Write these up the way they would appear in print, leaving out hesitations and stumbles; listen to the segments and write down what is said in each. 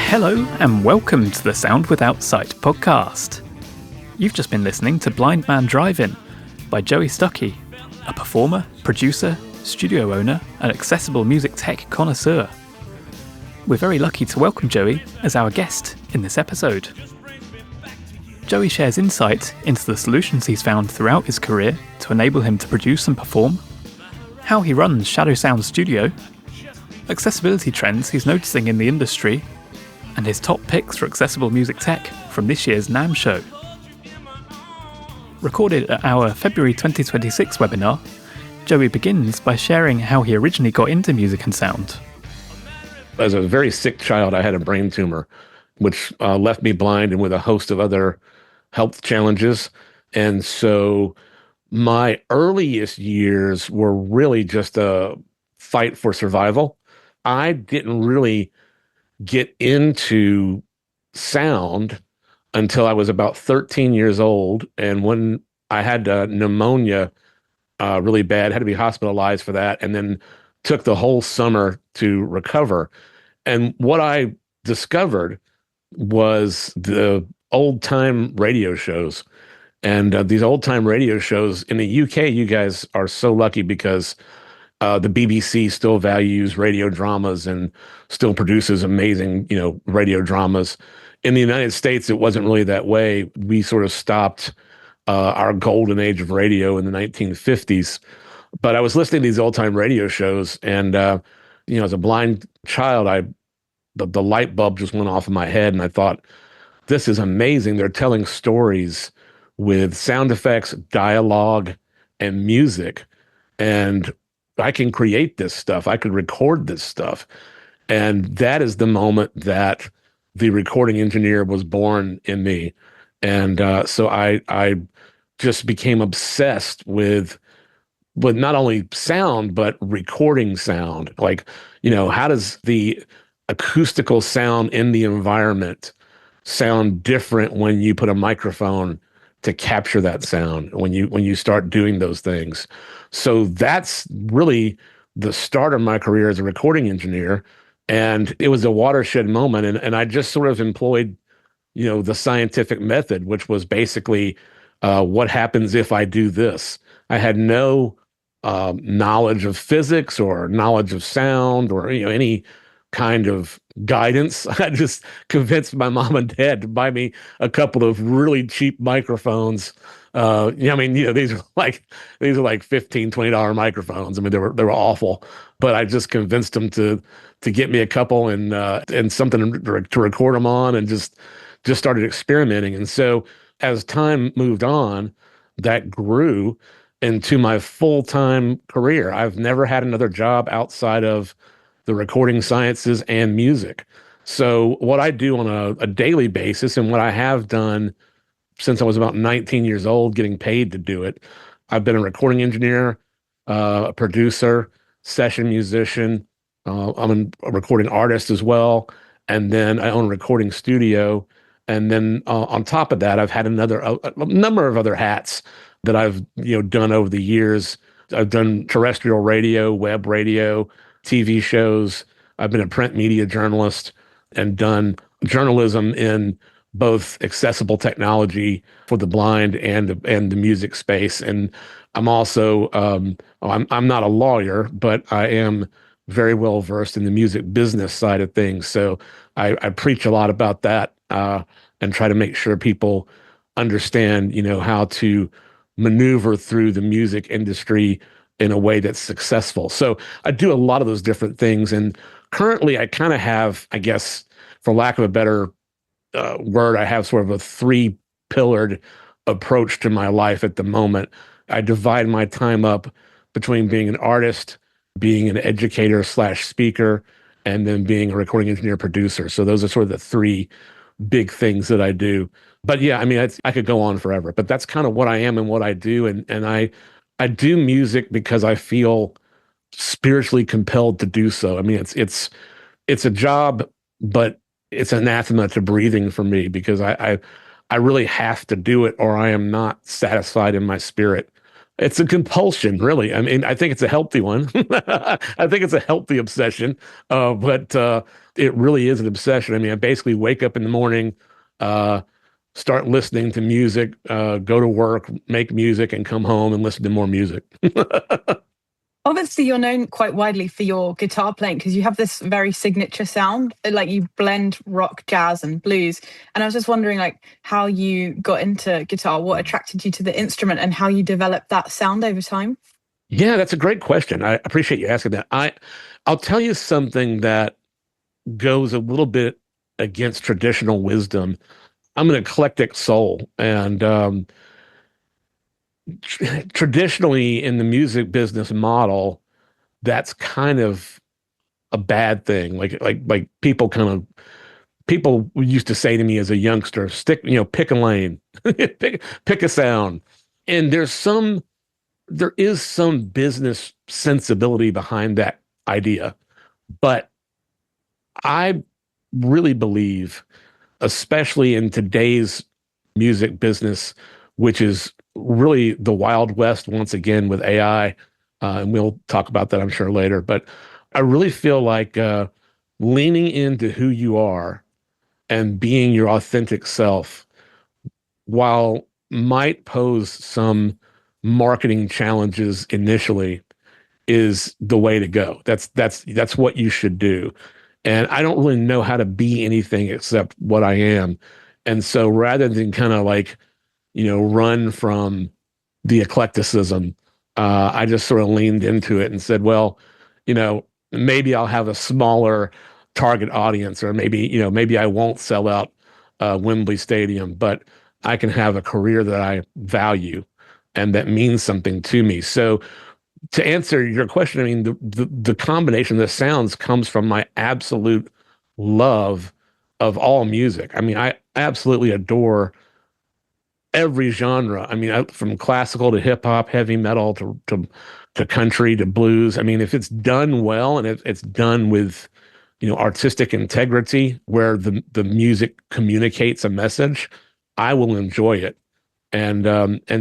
Hello and welcome to the Sound Without Sight podcast. You've just been listening to Blind Man Drive-In by Joey Stuckey, a performer, producer, studio owner and accessible music tech connoisseur. We're very lucky to welcome Joey as our guest in this episode. Joey shares insight into the solutions he's found throughout his career to enable him to produce and perform, how he runs Shadow Sound Studio, accessibility trends he's noticing in the industry, and his top picks for accessible music tech from this year's NAMM Show. Recorded at our February 2026 webinar, Joey begins by sharing how he originally got into music and sound. As a very sick child, I had a brain tumor, which left me blind and with a host of other health challenges. And so my earliest years were really just a fight for survival. I didn't really get into sound until I was about 13 years old. And when I had pneumonia really bad, had to be hospitalized for that, and then took the whole summer to recover. And what I discovered was the old-time radio shows. And these old-time radio shows in the UK, you guys are so lucky because the BBC still values radio dramas and still produces amazing, radio dramas. In the United States, it wasn't really that way. We sort of stopped our golden age of radio in the 1950s. But I was listening to these old-time radio shows, and as a blind child, the light bulb just went off in my head, and I thought, this is amazing. They're telling stories with sound effects, dialogue, and music, and I can create this stuff. I could record this stuff. And that is the moment that the recording engineer was born in me. And so I just became obsessed with not only sound, but recording sound. Like, how does the acoustical sound in the environment sound different when you put a microphone to capture that sound, when you start doing those things? So that's really the start of my career as a recording engineer. And it was a watershed moment. And I just sort of employed, the scientific method, which was basically what happens if I do this. I had no knowledge of physics or knowledge of sound or any kind of guidance. I just convinced my mom and dad to buy me a couple of really cheap microphones. These are like $15-$20 microphones. I mean, they were awful, but I just convinced them to get me a couple and something to record them on, and just started experimenting. And so as time moved on, that grew into my full-time career. I've never had another job outside of the recording sciences and music. So what I do on a daily basis, and what I have done since I was about 19 years old, getting paid to do it, I've been a recording engineer, a producer, session musician. I'm a recording artist as well. And then I own a recording studio. And then on top of that, I've had a number of other hats that I've done over the years. I've done terrestrial radio, web radio, TV shows. I've been a print media journalist and done journalism in both accessible technology for the blind and the music space. And I'm also I'm not a lawyer, but I am very well versed in the music business side of things. So I preach a lot about that and try to make sure people understand how to maneuver through the music industry in a way that's successful. So I do a lot of those different things. And currently I kind of have, I guess, for lack of a better word, I have sort of a 3-pillared approach to my life at the moment. I divide my time up between being an artist, being an educator / speaker, and then being a recording engineer producer. So those are sort of the 3 big things that I do. But yeah, I mean, I could go on forever, but that's kind of what I am and what I do. And I do music because I feel spiritually compelled to do so. I mean, it's a job, but it's anathema to breathing for me because I really have to do it, or I am not satisfied in my spirit. It's a compulsion, really. I mean, I think it's a healthy one. I think it's a healthy obsession, but it really is an obsession. I mean, I basically wake up in the morning, uh, start listening to music, go to work, make music, and come home and listen to more music. Obviously, you're known quite widely for your guitar playing because you have this very signature sound. Like you blend rock, jazz, and blues. And I was just wondering, like, how you got into guitar, what attracted you to the instrument, and how you developed that sound over time. Yeah, that's a great question. I appreciate you asking that. I'll tell you something that goes a little bit against traditional wisdom. I'm an eclectic soul, and traditionally in the music business model, that's kind of a bad thing. Like people used to say to me as a youngster, pick a lane, pick a sound. And there is some business sensibility behind that idea. But I really believe, especially in today's music business, which is really the Wild West once again with AI, and we'll talk about that, I'm sure, later. But I really feel like leaning into who you are and being your authentic self, while might pose some marketing challenges initially, is the way to go. That's what you should do. And I don't really know how to be anything except what I am. And so rather than kind of like, run from the eclecticism, I just sort of leaned into it and said, well, maybe I'll have a smaller target audience, or maybe I won't sell out Wembley Stadium, but I can have a career that I value and that means something to me. So to answer your question, I mean, the combination of the sounds comes from my absolute love of all music. I mean, I absolutely adore every genre. I mean, from classical to hip hop, heavy metal to country to blues. I mean, if it's done well and it's done with artistic integrity, where the music communicates a message, I will enjoy it. And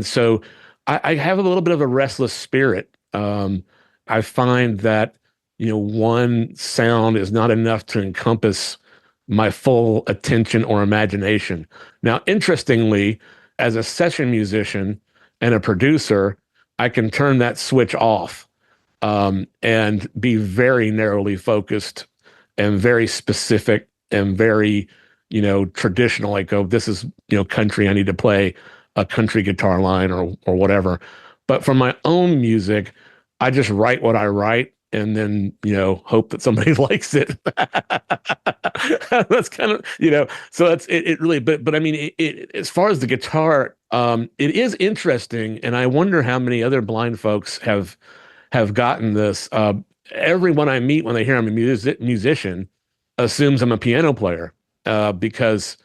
so I have a little bit of a restless spirit. I find that one sound is not enough to encompass my full attention or imagination. Now, interestingly, as a session musician and a producer, I can turn that switch off, and be very narrowly focused and very specific and very, traditional. Like, oh, this is, country. I need to play a country guitar line or whatever. But for my own music, I just write what I write and then, hope that somebody likes it. That's kind of, so it really, but I mean, as far as the guitar, it is interesting. And I wonder how many other blind folks have gotten this. Everyone I meet when they hear I'm a musician assumes I'm a piano player, because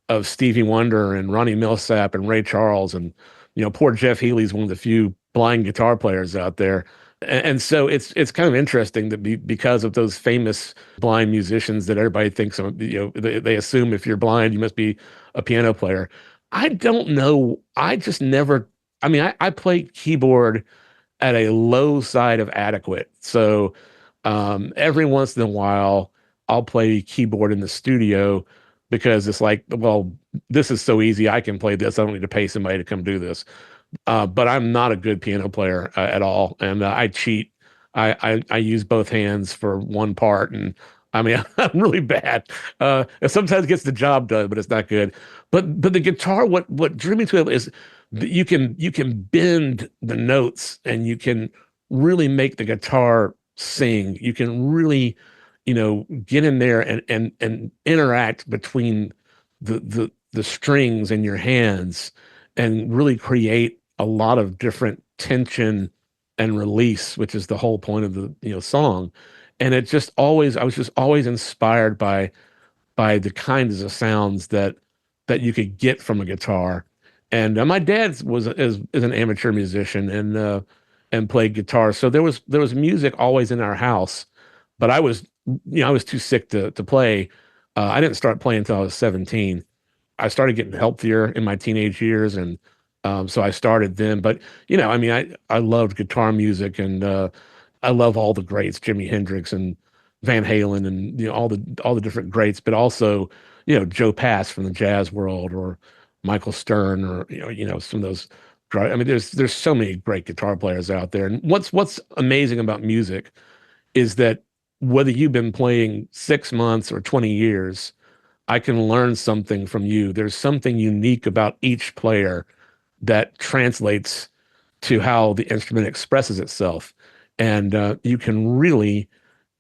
of Stevie Wonder and Ronnie Millsap and Ray Charles, and poor Jeff Healey's one of the few blind guitar players out there. And so it's kind of interesting that because of those famous blind musicians that everybody thinks they assume if you're blind you must be a piano player. I don't know. I just never. I mean, I play keyboard at a low side of adequate. So every once in a while, I'll play keyboard in the studio because it's like, well, this is so easy. I can play this. I don't need to pay somebody to come do this. But I'm not a good piano player at all, and I cheat. I use both hands for one part, and I mean I'm really bad. It sometimes gets the job done, but it's not good. But the guitar, what drew me to it is that you can bend the notes, and you can really make the guitar sing. You can really, get in there and interact between the strings in your hands and really create a lot of different tension and release, which is the whole point of the song. And I was just always inspired by the kinds of sounds that you could get from a guitar. And my dad is an amateur musician and played guitar, so there was music always in our house. But I was too sick to play. I didn't start playing until I was 17. I started getting healthier in my teenage years, and So I started then. But I mean, I loved guitar music, and I love all the greats, Jimi Hendrix and Van Halen, and all the different greats. But also, Joe Pass from the jazz world, or Michael Stern, or some of those. I mean, there's so many great guitar players out there. And what's amazing about music is that whether you've been playing 6 months or 20 years, I can learn something from you. There's something unique about each player that translates to how the instrument expresses itself. And you can really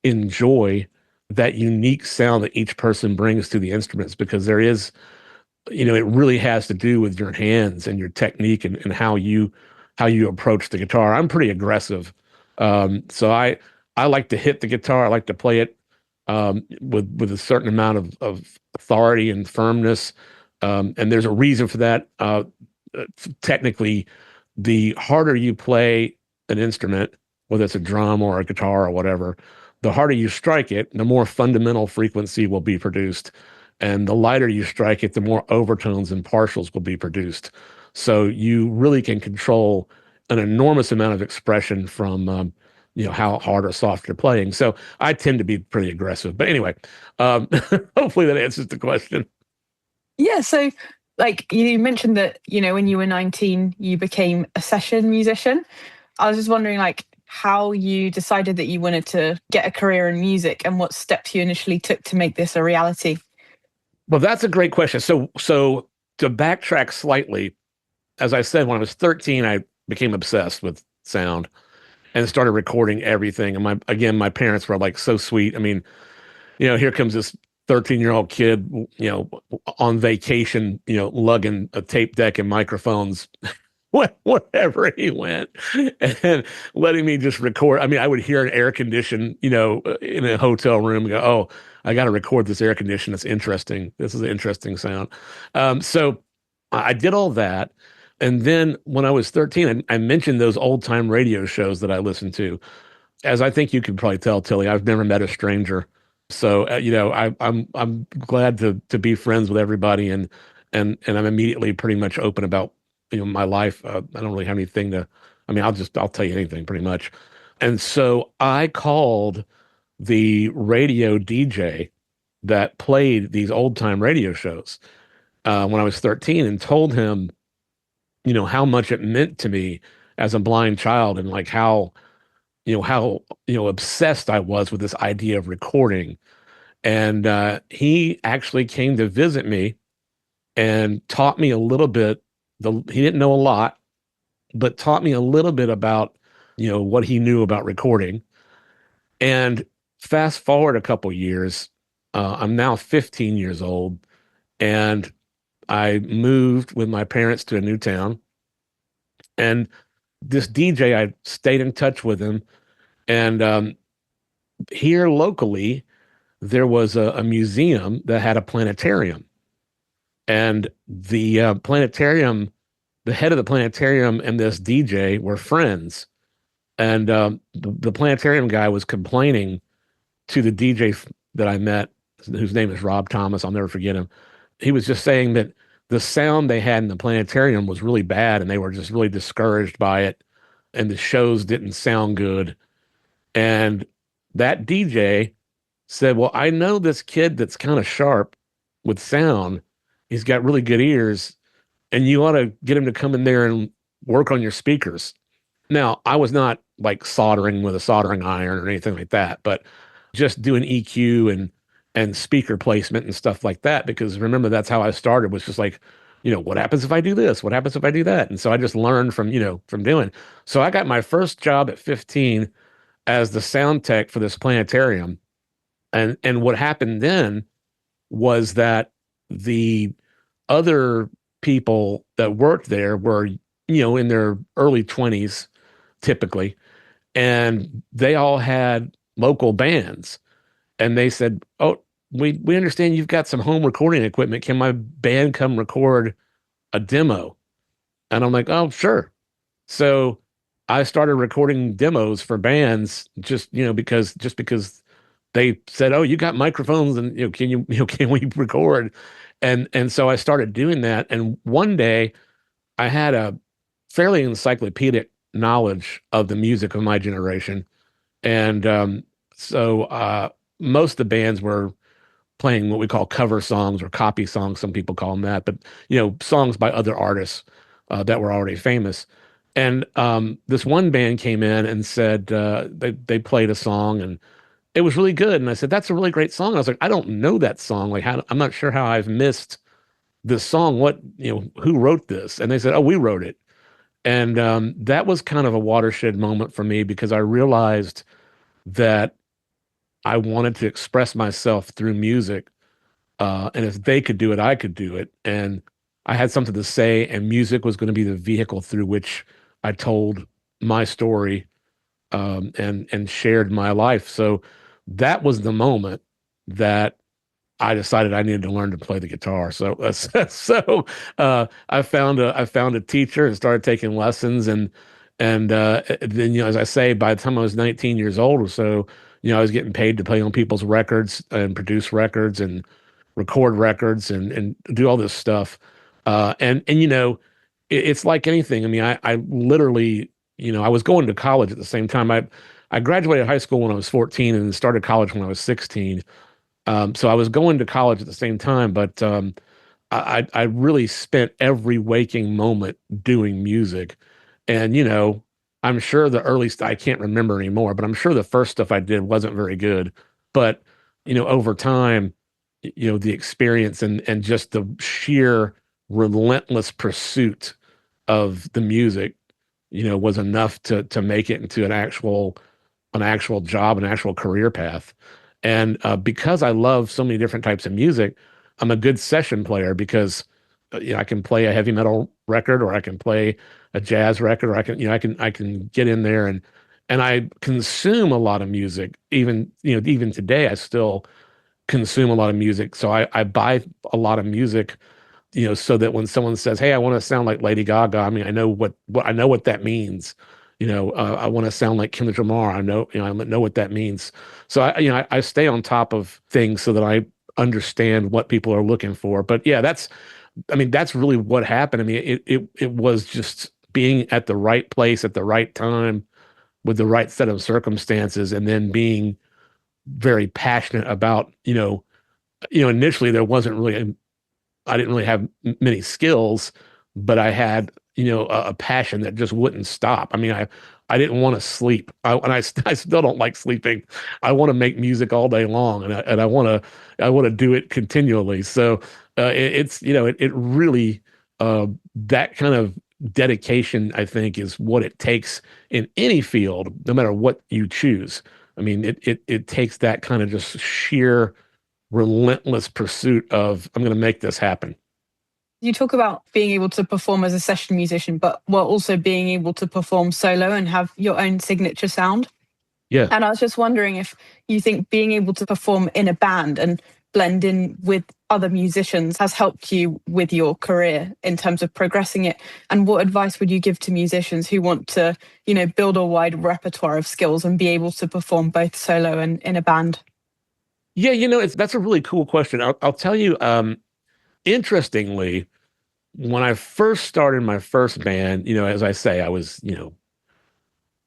enjoy that unique sound that each person brings to the instruments, because there is, it really has to do with your hands and your technique, and how you approach the guitar. I'm pretty aggressive. So I like to hit the guitar. I like to play it with a certain amount of authority and firmness. And there's a reason for that. Technically, the harder you play an instrument, whether it's a drum or a guitar or whatever, the harder you strike it, the more fundamental frequency will be produced. And the lighter you strike it, the more overtones and partials will be produced. So you really can control an enormous amount of expression from how hard or soft you're playing. So I tend to be pretty aggressive. But anyway, hopefully that answers the question. Yeah. So, like you mentioned that, when you were 19, you became a session musician. I was just wondering, like, how you decided that you wanted to get a career in music, and what steps you initially took to make this a reality. Well, that's a great question. So to backtrack slightly, as I said, when I was 13, I became obsessed with sound and started recording everything. And my parents were like so sweet. I mean, here comes this 13-year-old kid, on vacation, lugging a tape deck and microphones wherever he went, and letting me just record. I mean, I would hear an air condition, in a hotel room, and go, "Oh, I got to record this air condition. It's interesting. This is an interesting sound." So I did all that. And then when I was 13, I mentioned those old time radio shows that I listened to. As I think you can probably tell, Tilly, I've never met a stranger. So I'm glad to be friends with everybody, and I'm immediately pretty much open about my life. I don't really have anything to. I mean, I'll tell you anything pretty much. And so I called the radio DJ that played these old time radio shows when I was 13, and told him, how much it meant to me as a blind child, and like how obsessed I was with this idea of recording. And he actually came to visit me and taught me a little bit. He didn't know a lot, but taught me a little bit about, what he knew about recording. And fast forward a couple years, I'm now 15 years old, and I moved with my parents to a new town. And this DJ, I stayed in touch with him. And here locally, there was a museum that had a planetarium. And the planetarium, the head of the planetarium and this DJ were friends. And the planetarium guy was complaining to the DJ that I met, whose name is Rob Thomas. I'll never forget him. He was just saying that the sound they had in the planetarium was really bad, and they were just really discouraged by it. And the shows didn't sound good. And that DJ said, "Well, I know this kid that's kind of sharp with sound. He's got really good ears, and you ought to get him to come in there and work on your speakers." Now, I was not like soldering with a soldering iron or anything like that, but just doing EQ and speaker placement and stuff like that. Because remember, that's how I started, was just like, what happens if I do this? What happens if I do that? And so I just learned from doing. So I got my first job at 15 as the sound tech for this planetarium. And what happened then was that the other people that worked there were, in their early 20s typically, and they all had local bands. And they said, "Oh, we understand you've got some home recording equipment. Can my band come record a demo?" And I'm like, "Oh, sure." So I started recording demos for bands, just because they said, "Oh, you got microphones, and can we record?" And so I started doing that. And one day I had a fairly encyclopedic knowledge of the music of my generation. And so most of the bands were playing what we call cover songs or copy songs. Some people call them that, but songs by other artists that were already famous. And this one band came in and said they played a song and it was really good. And I said, "That's a really great song." And I was like, "I don't know that song. Like, I'm not sure how I've missed this song. Who wrote this?" And they said, "Oh, we wrote it." And that was kind of a watershed moment for me because I realized that I wanted to express myself through music. And if they could do it, I could do it. And I had something to say, and music was going to be the vehicle through which I told my story and shared my life. So that was the moment that I decided I needed to learn to play the guitar. So I found a teacher and started taking lessons and then as I say, by the time I was 19 years old or so, I was getting paid to play on people's records and produce records and record records and do all this stuff. And it's like anything. I mean, I literally, I was going to college at the same time. I graduated high school when I was 14 and started college when I was 16. So I was going to college at the same time, but I really spent every waking moment doing music. And, I'm sure I can't remember anymore, but I'm sure the first stuff I did wasn't very good. But, over time, the experience and just the sheer relentless pursuit of the music, was enough to make it into an actual job, an actual career path. And because I love so many different types of music, I'm a good session player because I can play a heavy metal record or I can play a jazz record or I can get in there and I consume a lot of music. Even today, I still consume a lot of music. So I buy a lot of music, so that when someone says, "Hey, I want to sound like Lady Gaga," I mean, I know what that means. I want to sound like Kendrick Lamar. I know what that means. So I stay on top of things so that I understand what people are looking for. But yeah, that's really what happened. I mean, it was just being at the right place at the right time with the right set of circumstances, and then being very passionate about, initially there wasn't really I didn't really have many skills, but I had, a passion that just wouldn't stop. I mean, I didn't want to sleep. I still don't like sleeping. I want to make music all day long, and I want to do it continually. So it really that kind of dedication, I think, is what it takes in any field, no matter what you choose. I mean, it takes that kind of just sheer relentless pursuit of I'm going to make this happen. You talk about being able to perform as a session musician, but while also being able to perform solo and have your own signature sound. Yeah. And I was just wondering if you think being able to perform in a band and blend in with other musicians has helped you with your career in terms of progressing it. And what advice would you give to musicians who want to, build a wide repertoire of skills and be able to perform both solo and in a band? Yeah, that's a really cool question. I'll tell you, interestingly, when I first started my first band, as I say, I was,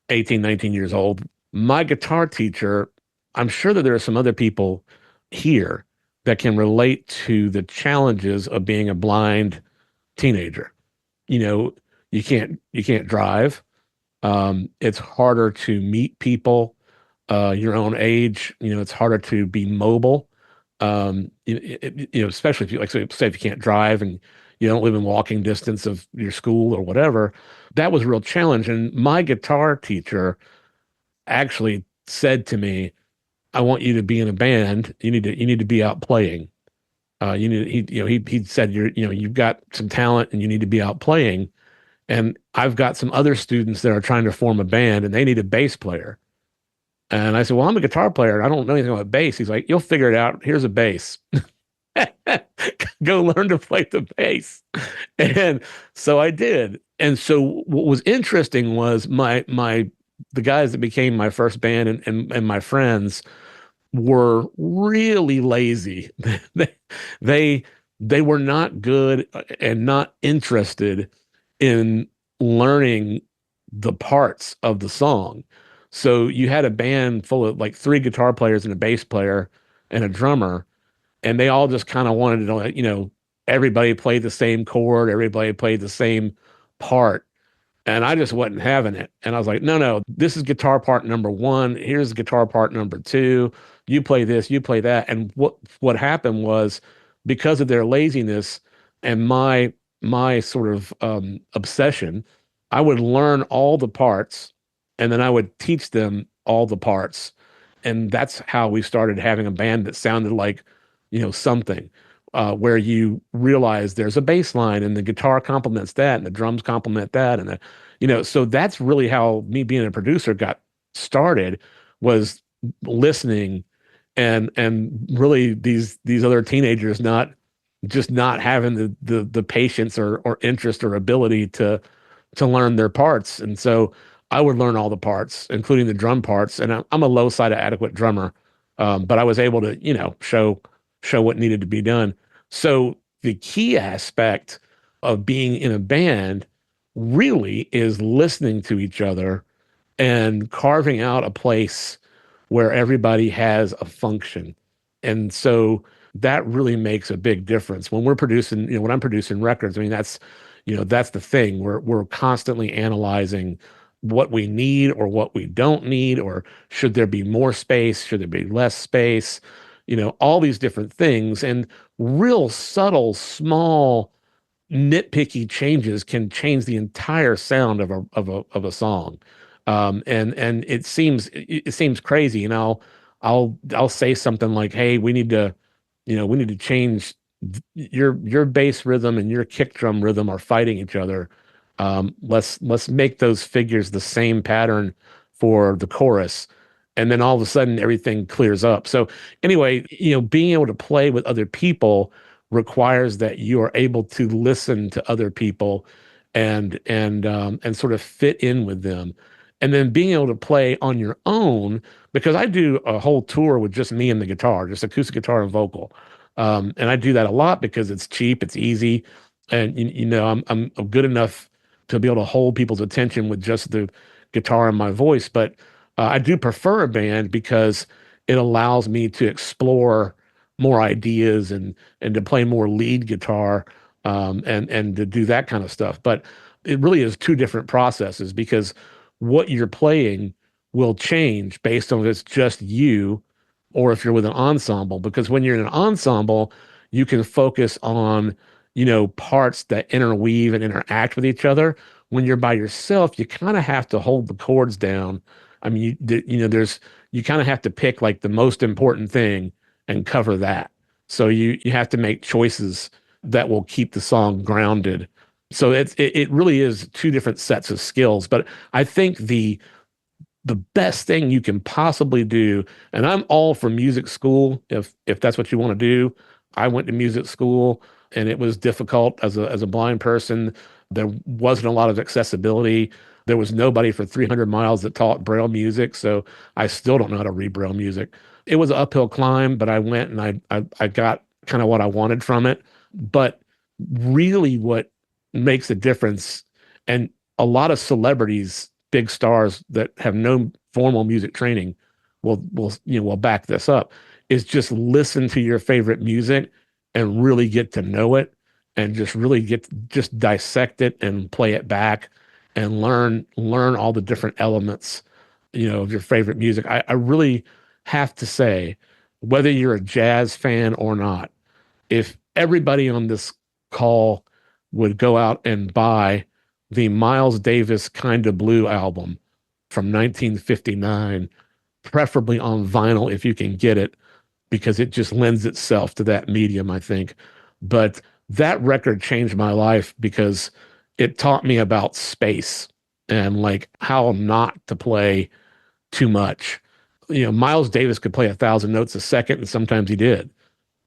18, 19 years old. My guitar teacher, I'm sure that there are some other people here that can relate to the challenges of being a blind teenager. You know, you can't drive. It's harder to meet people your own age. It's harder to be mobile. Especially if you like, say if you can't drive and you don't live in walking distance of your school or whatever. That was a real challenge. And my guitar teacher actually said to me, "I want you to be in a band. You need to be out playing. He said you've got some talent and you need to be out playing. And I've got some other students that are trying to form a band and they need a bass player." And I said, "Well, I'm a guitar player and I don't know anything about bass." He's like, "You'll figure it out. Here's a bass. Go learn to play the bass." And so I did. And so what was interesting was the guys that became my first band and my friends were really lazy. They they they were not good and not interested in learning the parts of the song. So you had a band full of like three guitar players and a bass player and a drummer, and they all just kind of wanted to know, everybody played the same chord, everybody played the same part. And I just wasn't having it. And I was like, no, no, this is guitar part number one. Here's guitar part number two. You play this, you play that. And what happened was, because of their laziness and my sort of obsession, I would learn all the parts and then I would teach them all the parts. And that's how we started having a band that sounded like, something. Where you realize there's a bass line and the guitar complements that and the drums complement that. And so that's really how me being a producer got started, was listening and really these other teenagers not having the patience or interest or ability to learn their parts. And so I would learn all the parts, including the drum parts. And I'm a low side adequate drummer, but I was able to, show what needed to be done. So the key aspect of being in a band really is listening to each other and carving out a place where everybody has a function. And so that really makes a big difference when we're producing, when I'm producing records. I mean, that's the thing. We're constantly analyzing what we need or what we don't need, or should there be more space? Should there be less space? All these different things, and real subtle, small, nitpicky changes can change the entire sound of a song. And it seems crazy. I'll say something like, "Hey, we need to change your bass rhythm and your kick drum rhythm are fighting each other. Let's make those figures the same pattern for the chorus." And then all of a sudden everything clears up. So anyway, being able to play with other people requires that you are able to listen to other people and sort of fit in with them. And then being able to play on your own, because I do a whole tour with just me and the guitar, just acoustic guitar and vocal. And I do that a lot because it's cheap, it's easy, and I'm good enough to be able to hold people's attention with just the guitar and my voice. But I do prefer a band because it allows me to explore more ideas and to play more lead guitar, and to do that kind of stuff. But it really is two different processes, because what you're playing will change based on if it's just you or if you're with an ensemble. Because when you're in an ensemble, you can focus on, parts that interweave and interact with each other. When you're by yourself, you kind of have to hold the chords down. I mean, you kind of have to pick like the most important thing and cover that. So you have to make choices that will keep the song grounded. So it really is two different sets of skills. But I think the best thing you can possibly do, and I'm all for music school if that's what you want to do. I went to music school and it was difficult as a blind person. There wasn't a lot of accessibility. There was nobody for 300 miles that taught Braille music, so I still don't know how to read Braille music. It was an uphill climb, but I went and I got kind of what I wanted from it. But really what makes a difference, and a lot of celebrities, big stars that have no formal music training will back this up, is just listen to your favorite music and really get to know it, and just dissect it and play it back and learn all the different elements, of your favorite music. I really have to say, whether you're a jazz fan or not, if everybody on this call would go out and buy the Miles Davis Kind of Blue album from 1959, preferably on vinyl if you can get it, because it just lends itself to that medium, I think. But that record changed my life because it taught me about space and like how not to play too much. Miles Davis could play 1,000 notes a second, and sometimes he did,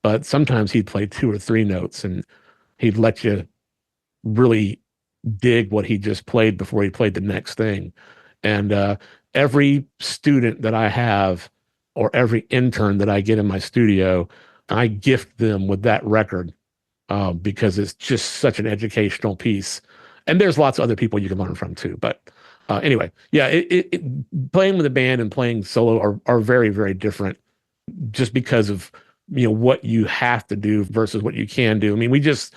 but sometimes he'd play two or three notes and he'd let you really dig what he just played before he played the next thing. And every student that I have, or every intern that I get in my studio, I gift them with that record, because it's just such an educational piece. And there's lots of other people you can learn from too. But anyway, yeah, playing with a band and playing solo are very, very different, just because of what you have to do versus what you can do. I mean, we just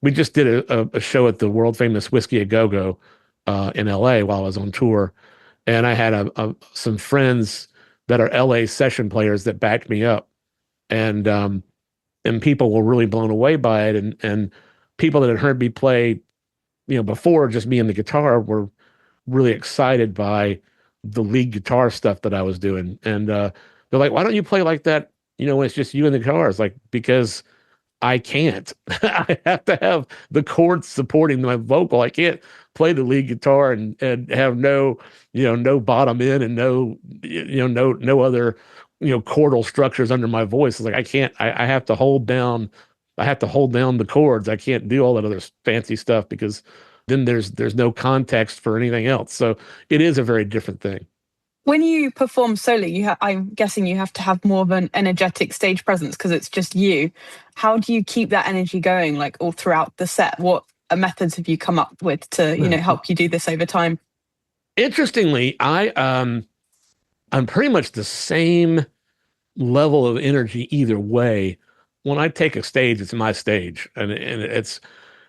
did a show at the world famous Whiskey A Go Go in LA while I was on tour, and I had some friends that are LA session players that backed me up, and people were really blown away by it, and people that had heard me play before, just me and the guitar, were really excited by the lead guitar stuff that I was doing. And they're like, why don't you play like that? When it's just you and the guitar. It's like, because I can't. I have to have the chords supporting my vocal. I can't play the lead guitar and have no bottom end and no other, chordal structures under my voice. It's like, I can't, I have to hold down the chords. I can't do all that other fancy stuff, because then there's no context for anything else. So it is a very different thing. When you perform solo, I'm guessing you have to have more of an energetic stage presence because it's just you. How do you keep that energy going, like all throughout the set? What methods have you come up with to, help you do this over time? Interestingly, I'm pretty much the same level of energy either way. When I take a stage, it's my stage, and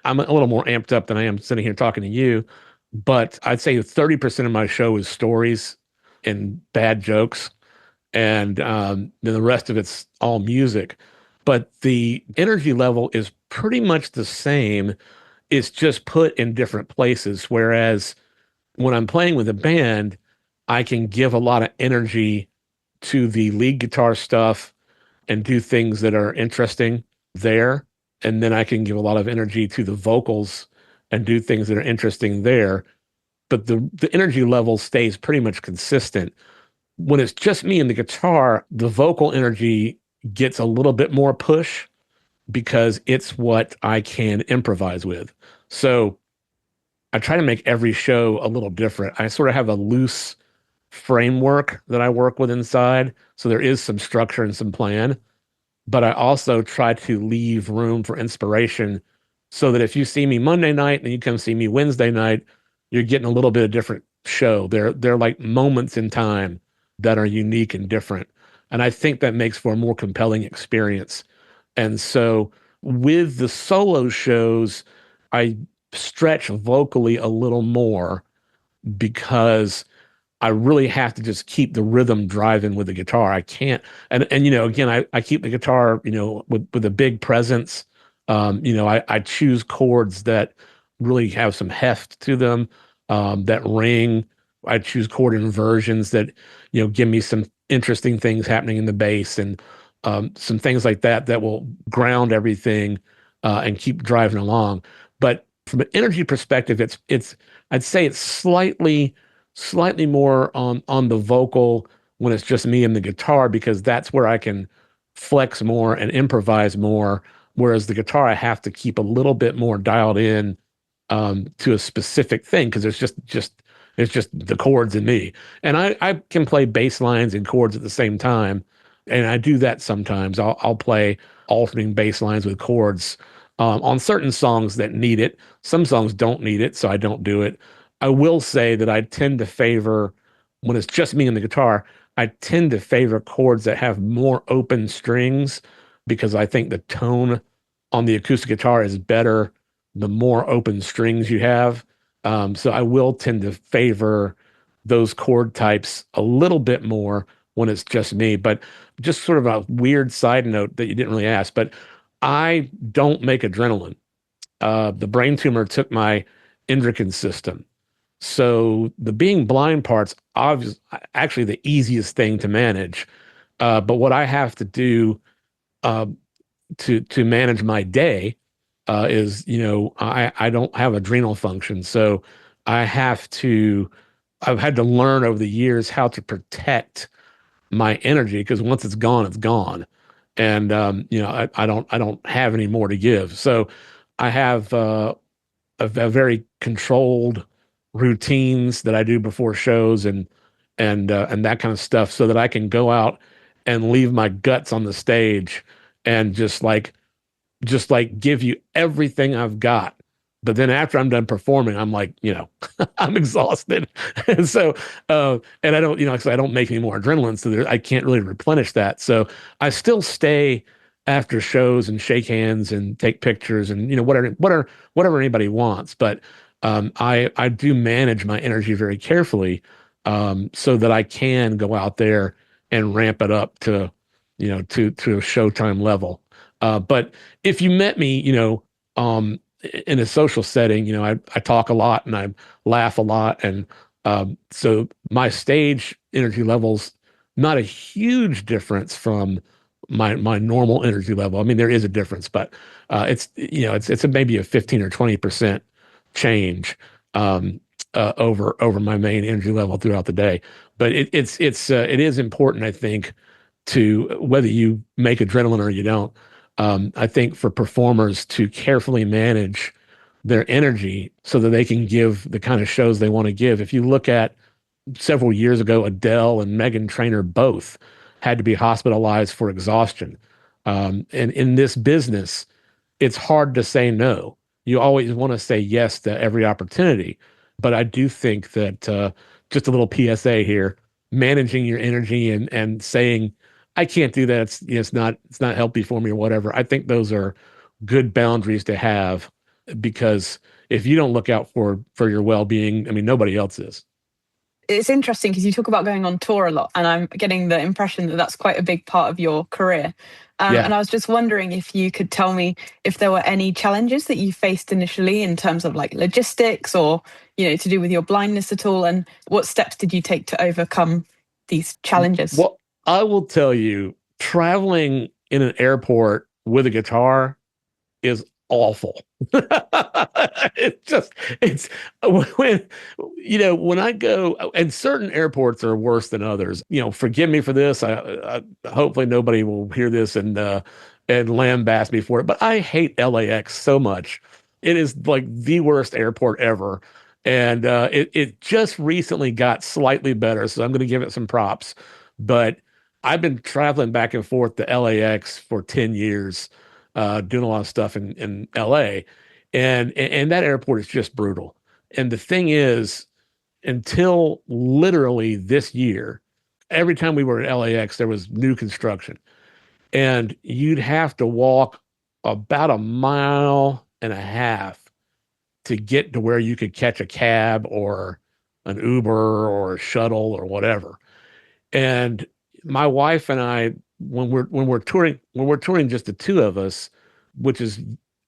I'm a little more amped up than I am sitting here talking to you. But I'd say 30% of my show is stories and bad jokes, and then the rest of it's all music. But the energy level is pretty much the same. It's just put in different places. Whereas when I'm playing with a band, I can give a lot of energy to the lead guitar stuff and do things that are interesting there. And then I can give a lot of energy to the vocals and do things that are interesting there. But the energy level stays pretty much consistent. When it's just me and the guitar, the vocal energy gets a little bit more push because it's what I can improvise with. So I try to make every show a little different. I sort of have a loose framework that I work with inside. So there is some structure and some plan, but I also try to leave room for inspiration, so that if you see me Monday night and you come see me Wednesday night, you're getting a little bit of different show. They're like moments in time that are unique and different. And I think that makes for a more compelling experience. And so with the solo shows, I stretch vocally a little more, because I really have to just keep the rhythm driving with the guitar. I can't, and again, I keep the guitar, with a big presence. I choose chords that really have some heft to them, that ring. I choose chord inversions that, give me some interesting things happening in the bass, and some things like that will ground everything, and keep driving along. But from an energy perspective, I'd say it's slightly more on the vocal when it's just me and the guitar, because that's where I can flex more and improvise more. Whereas the guitar, I have to keep a little bit more dialed in, to a specific thing, because it's just the chords and me. And I can play bass lines and chords at the same time, and I do that sometimes. I'll play alternating bass lines with chords, on certain songs that need it. Some songs don't need it, so I don't do it. I will say that I tend to favor, when it's just me and the guitar, I tend to favor chords that have more open strings, because I think the tone on the acoustic guitar is better the more open strings you have. So I will tend to favor those chord types a little bit more when it's just me. But just sort of a weird side note that you didn't really ask, but I don't make adrenaline. The brain tumor took my endocrine system. So the being blind part's actually the easiest thing to manage. But what I have to do, to manage my day, is, I don't have adrenal function. So I've had to learn over the years how to protect my energy, because once it's gone, it's gone. And, I don't have any more to give. So I have, a very controlled routines that I do before shows, and that kind of stuff, so that I can go out and leave my guts on the stage, and just like give you everything I've got, But then after I'm done performing, I'm like, I'm exhausted. And so, and I don't, like I don't make any more adrenaline. So I can't really replenish that. So I still stay after shows and shake hands and take pictures and, whatever anybody wants. But I do manage my energy very carefully, so that I can go out there and ramp it up to, to a showtime level. But if you met me, in a social setting, I talk a lot and I laugh a lot. And so my stage energy levels, not a huge difference from my normal energy level. I mean, there is a difference, but it's maybe a 15 or 20% change over my main energy level throughout the day. But it is important, I think, to whether you make adrenaline or you don't. I think for performers to carefully manage their energy so that they can give the kind of shows they want to give. If you look at several years ago, Adele and Meghan Trainor both had to be hospitalized for exhaustion. And in this business, it's hard to say no. You always want to say yes to every opportunity. But I do think that just a little PSA here, managing your energy and saying, I can't do that. It's not healthy for me or whatever. I think those are good boundaries to have, because if you don't look out for your well-being, I mean, nobody else is. It's interesting because you talk about going on tour a lot, and I'm getting the impression that that's quite a big part of your career. Yeah. And I was just wondering if you could tell me if there were any challenges that you faced initially in terms of like logistics or, to do with your blindness at all, and what steps did you take to overcome these challenges? Well, I will tell you, traveling in an airport with a guitar is awful. It's when I go, and certain airports are worse than others. Forgive me for this. I hopefully nobody will hear this and lambaste me for it. But I hate LAX so much. It is like the worst airport ever. And it just recently got slightly better, so I'm going to give it some props. But I've been traveling back and forth to LAX for 10 years, doing a lot of stuff in LA. And that airport is just brutal. And the thing is, until literally this year, every time we were at LAX, there was new construction. And you'd have to walk about a mile and a half to get to where you could catch a cab or an Uber or a shuttle or whatever. And my wife and I, when we're touring just the two of us, which is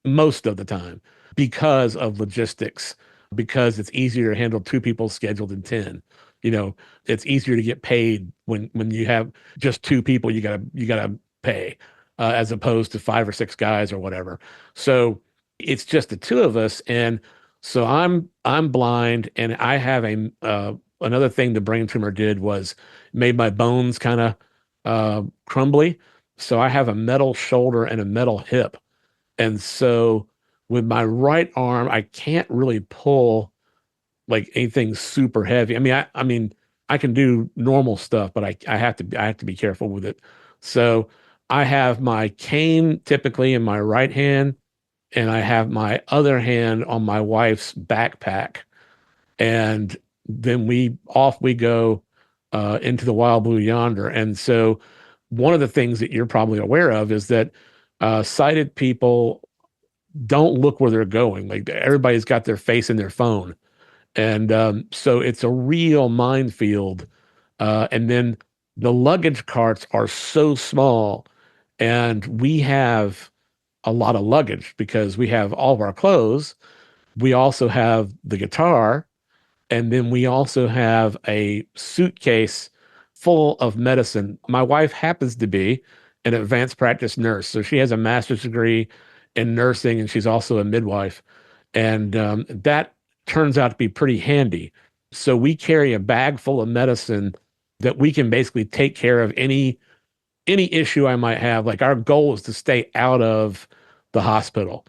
most of the time, because of logistics, because it's easier to handle two people scheduled than 10. It's easier to get paid when you have just two people you gotta pay, as opposed to 5 or 6 guys or whatever. So it's just the two of us, and so I'm blind, and I have another thing the brain tumor did was made my bones kind of crumbly. So I have a metal shoulder and a metal hip. And so with my right arm, I can't really pull like anything super heavy. I mean, I can do normal stuff, but I have to be careful with it. So I have my cane typically in my right hand, and I have my other hand on my wife's backpack. And then we go into the wild blue yonder. And so one of the things that you're probably aware of is that sighted people don't look where they're going. Like everybody's got their face in their phone. And so it's a real minefield. And then the luggage carts are so small, and we have a lot of luggage because we have all of our clothes. We also have the guitar, and then we also have a suitcase full of medicine. My wife happens to be an advanced practice nurse, so she has a master's degree in nursing, and she's also a midwife. And that turns out to be pretty handy. So we carry a bag full of medicine that we can basically take care of any issue I might have. Like our goal is to stay out of the hospital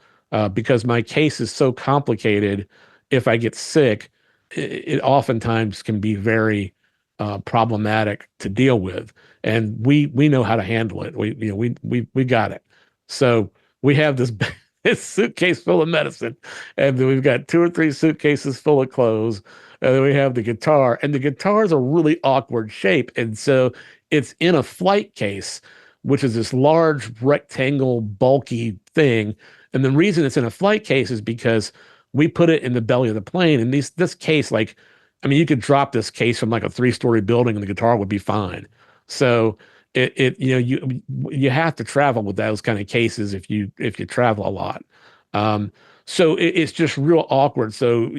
because my case is so complicated. If I get sick, it oftentimes can be very problematic to deal with, and we know how to handle it. We got it. So we have this suitcase full of medicine, and then we've got 2 or 3 suitcases full of clothes, and then we have the guitar, and the guitar is a really awkward shape, and so it's in a flight case, which is this large rectangle, bulky thing. And the reason it's in a flight case is because we put it in the belly of the plane, and this case, like, I mean, you could drop this case from like a 3-story building, and the guitar would be fine. So you have to travel with those kind of cases if you travel a lot. So it's just real awkward. So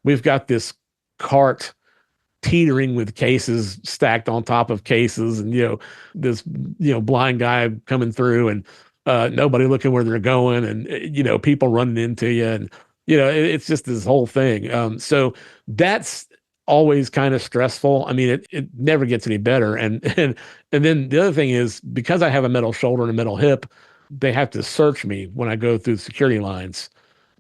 we've got this cart teetering with cases stacked on top of cases, and this blind guy coming through, and nobody looking where they're going, and people running into you, and it's just this whole thing. So that's always kind of stressful. I mean, it never gets any better. And then the other thing is, because I have a metal shoulder and a metal hip, they have to search me when I go through the security lines.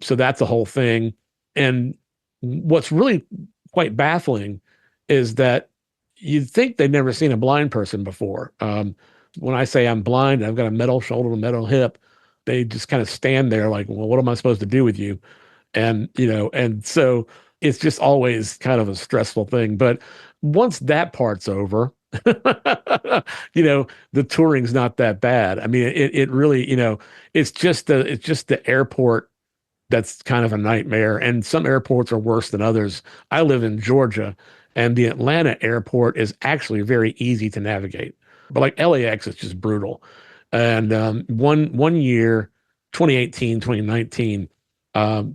So that's a whole thing. And what's really quite baffling is that you'd think they've never seen a blind person before. When I say I'm blind, I've got a metal shoulder and a metal hip, they just kind of stand there like, well, what am I supposed to do with you? And so it's just always kind of a stressful thing. But once that part's over, the touring's not that bad. I mean, it really, it's just the airport that's kind of a nightmare. And some airports are worse than others. I live in Georgia, and the Atlanta airport is actually very easy to navigate. But like LAX is just brutal. And one year, 2018, 2019,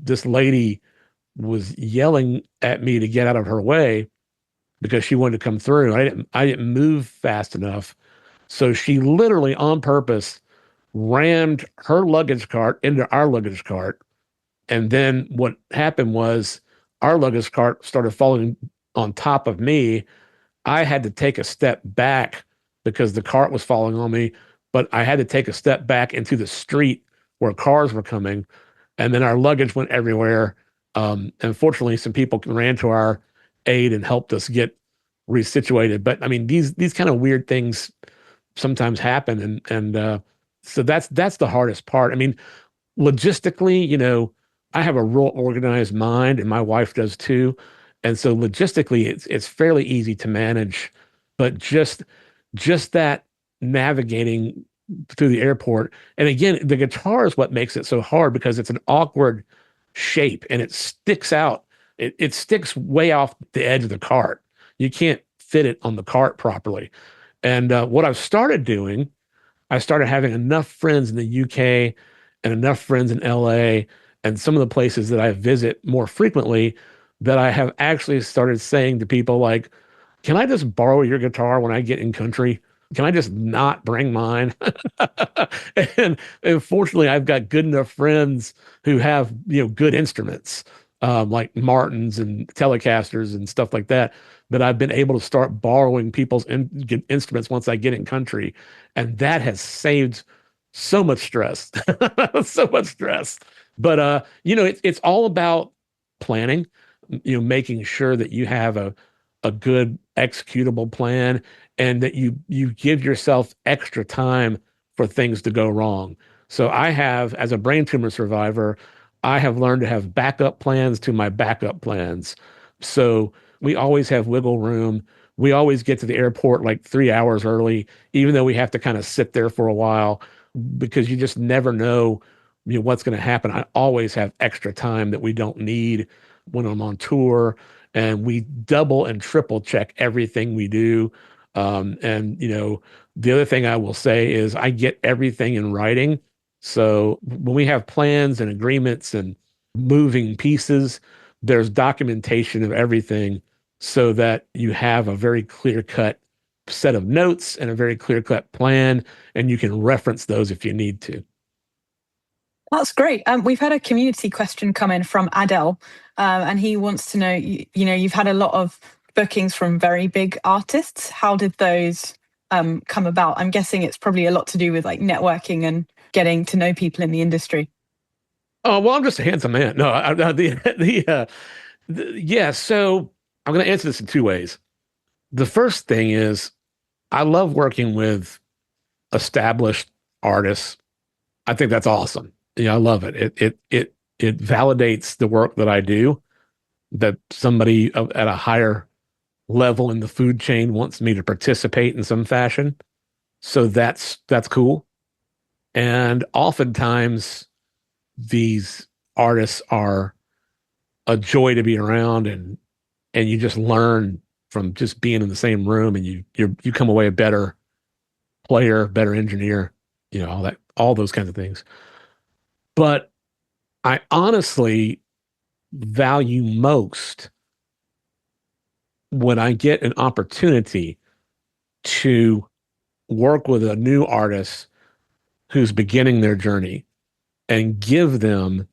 this lady was yelling at me to get out of her way because she wanted to come through. I didn't move fast enough. So she literally on purpose rammed her luggage cart into our luggage cart. And then what happened was our luggage cart started falling on top of me. I had to take a step back because the cart was falling on me, but I had to take a step back into the street where cars were coming. And then our luggage went everywhere. And fortunately, some people ran to our aid and helped us get resituated. But I mean, these kind of weird things sometimes happen. And so that's the hardest part. I mean, logistically, I have a real organized mind, and my wife does too. And so logistically, it's fairly easy to manage, but just that navigating through the airport. And again, the guitar is what makes it so hard because it's an awkward shape and it sticks out. It sticks way off the edge of the cart. You can't fit it on the cart properly. And what I've started doing, I started having enough friends in the UK and enough friends in LA and some of the places that I visit more frequently, that I have actually started saying to people like, can I just borrow your guitar when I get in country? Can I just not bring mine? and fortunately, I've got good enough friends who have, good instruments, like Martins and Telecasters and stuff like that, that I've been able to start borrowing people's instruments once I get in country. And that has saved so much stress, so much stress. But, it's all about planning, making sure that you have a good executable plan, and that you give yourself extra time for things to go wrong. So I have, as a brain tumor survivor, I have learned to have backup plans to my backup plans. So we always have wiggle room. We always get to the airport like 3 hours early, even though we have to kind of sit there for a while, because you just never know, what's going to happen. I always have extra time that we don't need when I'm on tour, and we double and triple check everything we do. And the other thing I will say is I get everything in writing. So when we have plans and agreements and moving pieces, there's documentation of everything so that you have a very clear-cut set of notes and a very clear-cut plan, and you can reference those if you need to. That's great. We've had a community question come in from Adele, and he wants to know, you've had a lot of bookings from very big artists. How did those come about? I'm guessing it's probably a lot to do with like networking and getting to know people in the industry. Oh, well, I'm just a handsome man. No, yeah. So I'm going to answer this in 2 ways. The first thing is I love working with established artists. I think that's awesome. Yeah, I love it. It validates the work that I do, that somebody at a higher level in the food chain wants me to participate in some fashion. So that's cool. And oftentimes these artists are a joy to be around, and you just learn from just being in the same room, and you come away a better player, better engineer, all those kinds of things. But I honestly value most when I get an opportunity to work with a new artist who's beginning their journey and give them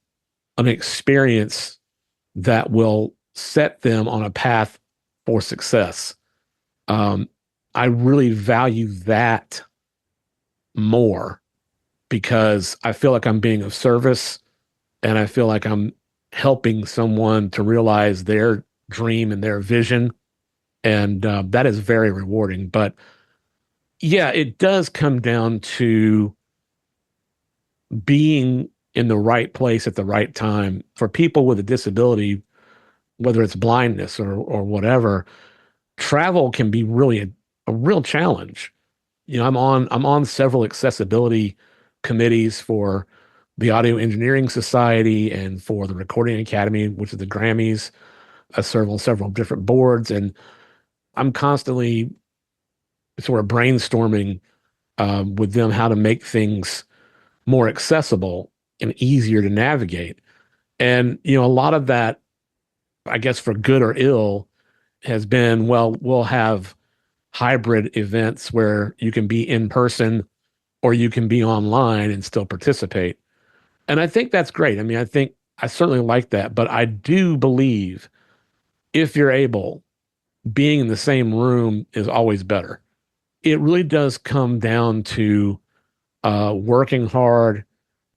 an experience that will set them on a path for success. Um, I really value that more because I feel like I'm being of service, and I feel like I'm helping someone to realize their dream and their vision. And that is very rewarding. But yeah, it does come down to being in the right place at the right time. For people with a disability, whether it's blindness or whatever, travel can be really a real challenge. I'm on several accessibility committees for the Audio Engineering Society and for the Recording Academy, which is the Grammys. I serve on several different boards, and I'm constantly sort of brainstorming with them how to make things more accessible and easier to navigate. And a lot of that, I guess, for good or ill, has been, well, we'll have hybrid events where you can be in person or you can be online and still participate. And I think that's great. I mean, I certainly like that, but I do believe if you're able, being in the same room is always better. It really does come down to working hard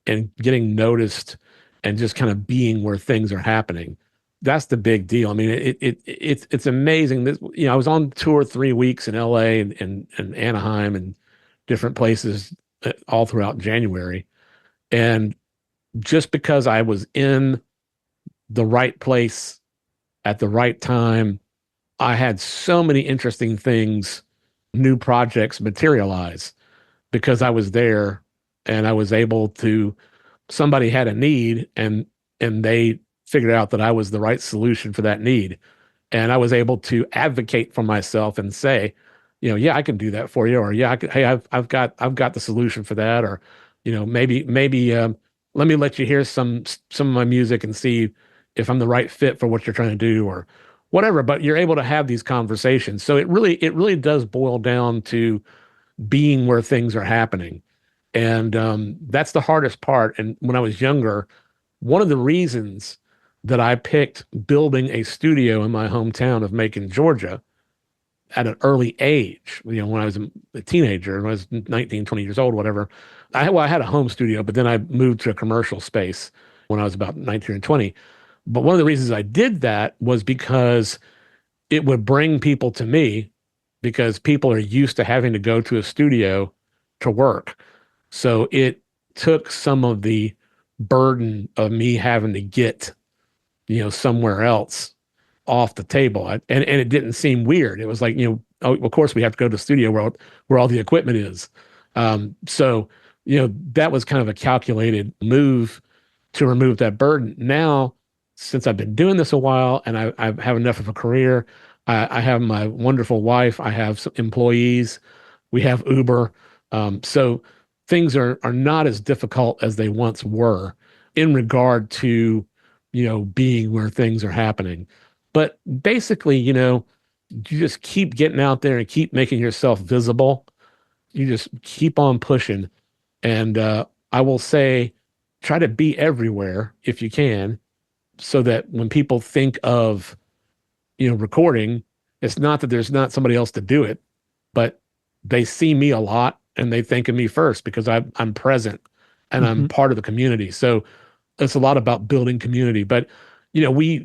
and getting noticed and just kind of being where things are happening. That's the big deal. I mean, it's amazing. This, I was on tour 3 weeks in LA and Anaheim and different places all throughout January. And just because I was in the right place at the right time, I had so many interesting things, new projects materialize because I was there, and I was able to, somebody had a need, and they figured out that I was the right solution for that need. And I was able to advocate for myself and say, yeah, I can do that for you, or yeah, hey, I've got the solution for that, or maybe let me let you hear some of my music and see if I'm the right fit for what you're trying to do, or whatever. But you're able to have these conversations. So it really does boil down to being where things are happening. And that's the hardest part. And when I was younger, one of the reasons that I picked building a studio in my hometown of Macon, Georgia, at an early age, when I was a teenager, when I was 19, 20 years old, whatever, I had a home studio, but then I moved to a commercial space when I was about 19 and 20. But one of the reasons I did that was because it would bring people to me, because people are used to having to go to a studio to work. So it took some of the burden of me having to get, somewhere else off the table. And it didn't seem weird. It was like, oh, of course we have to go to the studio where all the equipment is. So, that was kind of a calculated move to remove that burden. Now, since I've been doing this a while and I have enough of a career, I have my wonderful wife, I have some employees, we have Uber. So things are not as difficult as they once were in regard to, being where things are happening. But basically, you just keep getting out there and keep making yourself visible. You just keep on pushing. And I will say, try to be everywhere if you can, so that when people think of, recording, it's not that there's not somebody else to do it, but they see me a lot and they think of me first because I'm present and I'm part of the community. So it's a lot about building community. But we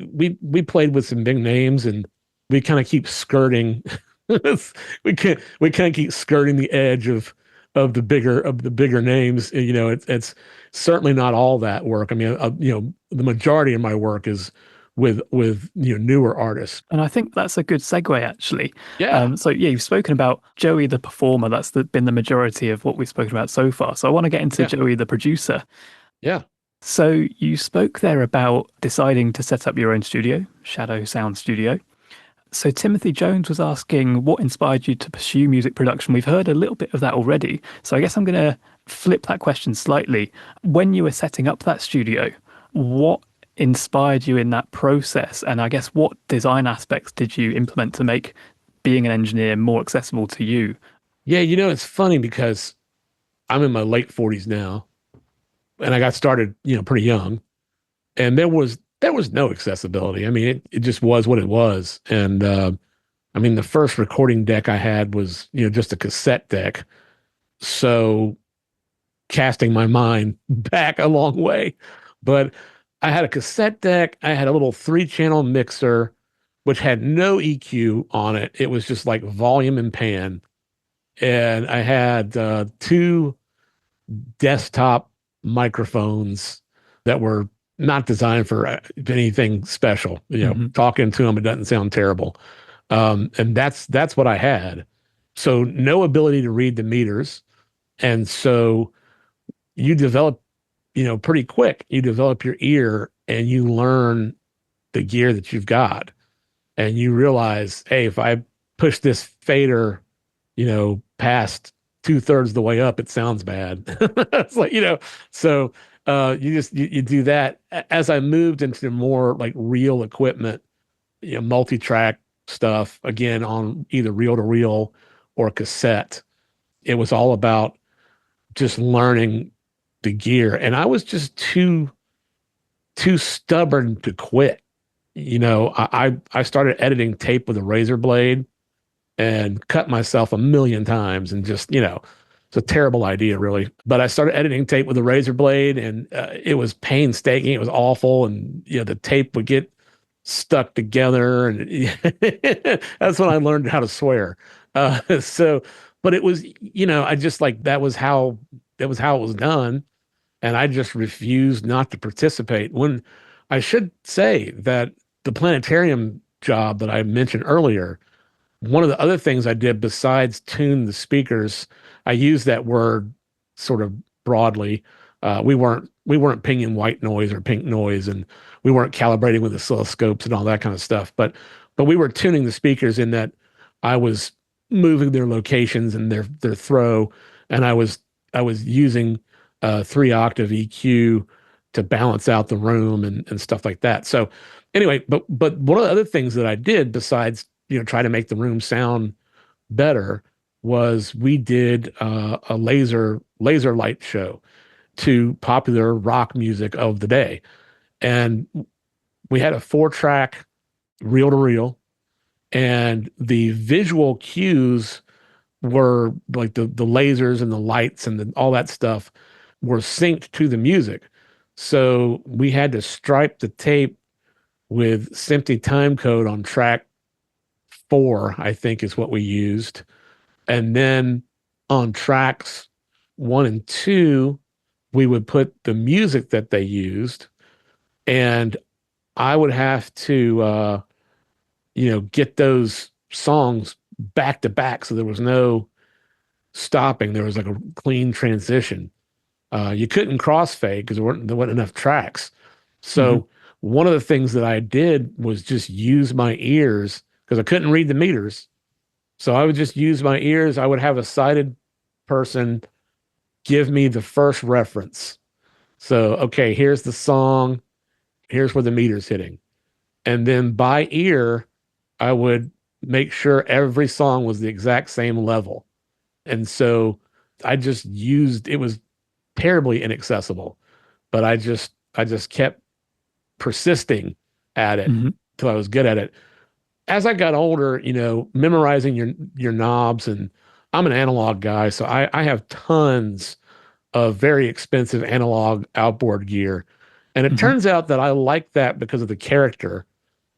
played with some big names, and we kind of keep skirting. we kind of keep skirting the edge of of the bigger names. It's certainly not all that work. I mean, the majority of my work is with newer artists. And I think that's a good segue, actually. Yeah, So, yeah, you've spoken about Joey the performer. That's been the majority of what we've spoken about so far. So, I want to get into yeah, Joey the producer. yeah. So, you spoke there about deciding to set up your own studio, Shadow Sound Studio. So, Timothy Jones was asking what inspired you to pursue music production. We've heard a little bit of that already. So, I guess I'm going to flip that question slightly. When you were setting up that studio, what inspired you in that process? And I guess what design aspects did you implement to make being an engineer more accessible to you? Yeah, it's funny because I'm in my late 40s now, and I got started, pretty young, and there was no accessibility. I mean, it just was what it was. And I mean, the first recording deck I had was, just a cassette deck. So casting my mind back a long way. But I had a cassette deck. I had a little 3-channel mixer, which had no EQ on it. It was just like volume and pan. And I had 2 desktop microphones that were not designed for anything special. Talking to them, it doesn't sound terrible. And that's what I had. So no ability to read the meters. And so you develop, pretty quick. You develop your ear and you learn the gear that you've got. And you realize, hey, if I push this fader, past 2/3 of the way up, it sounds bad. It's like, so you do that. As I moved into more like real equipment, multi-track stuff, again, on either reel to reel or cassette, it was all about just learning the gear. And I was just too stubborn to quit. I started editing tape with a razor blade and cut myself a million times, and just, it's a terrible idea, really. But I started editing tape with a razor blade, and it was painstaking. It was awful. And, the tape would get stuck together. And that's when I learned how to swear. But it was, I just like, that was how it was done. And I just refused not to participate. When I should say that the planetarium job that I mentioned earlier, one of the other things I did besides tune the speakers, I used that word sort of broadly. We weren't pinging white noise or pink noise, and we weren't calibrating with oscilloscopes and all that kind of stuff. But we were tuning the speakers in that I was moving their locations and their throw, and I was using 3-octave EQ to balance out the room and stuff like that. So anyway, but one of the other things that I did besides try to make the room sound better was we did a laser light show to popular rock music of the day, and we had a 4-track reel to reel, and the visual cues were like the lasers and the lights and all that stuff were synced to the music. So we had to stripe the tape with SMPTE time code on track 4, I think is what we used. And then on tracks 1 and 2, we would put the music that they used. And I would have to, get those songs back to back. So there was no stopping. There was like a clean transition. You couldn't crossfade because there weren't enough tracks. So one of the things that I did was just use my ears because I couldn't read the meters. So I would just use my ears. I would have a sighted person give me the first reference. So, okay, here's the song. Here's where the meter's hitting. And then by ear, I would make sure every song was the exact same level. And so I just used, it was terribly inaccessible, but I just kept persisting at it till I was good at it. As I got older, memorizing your knobs, and I'm an analog guy, so I have tons of very expensive analog outboard gear. And it turns out that I like that because of the character.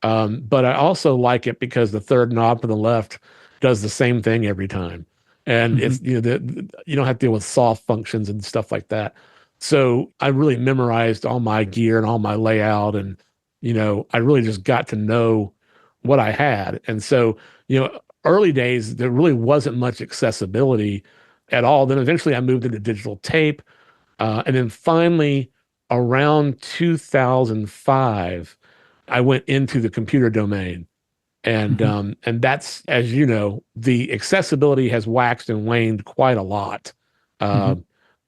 But I also like it because the third knob to the left does the same thing every time. and it's you don't have to deal with soft functions and stuff like that. So I really memorized all my gear and all my layout, and I really just got to know what I had. And so early days there really wasn't much accessibility at all. Then eventually I moved into digital tape, and then finally around 2005 I went into the computer domain. And that's, as you know, the accessibility has waxed and waned quite a lot, uh,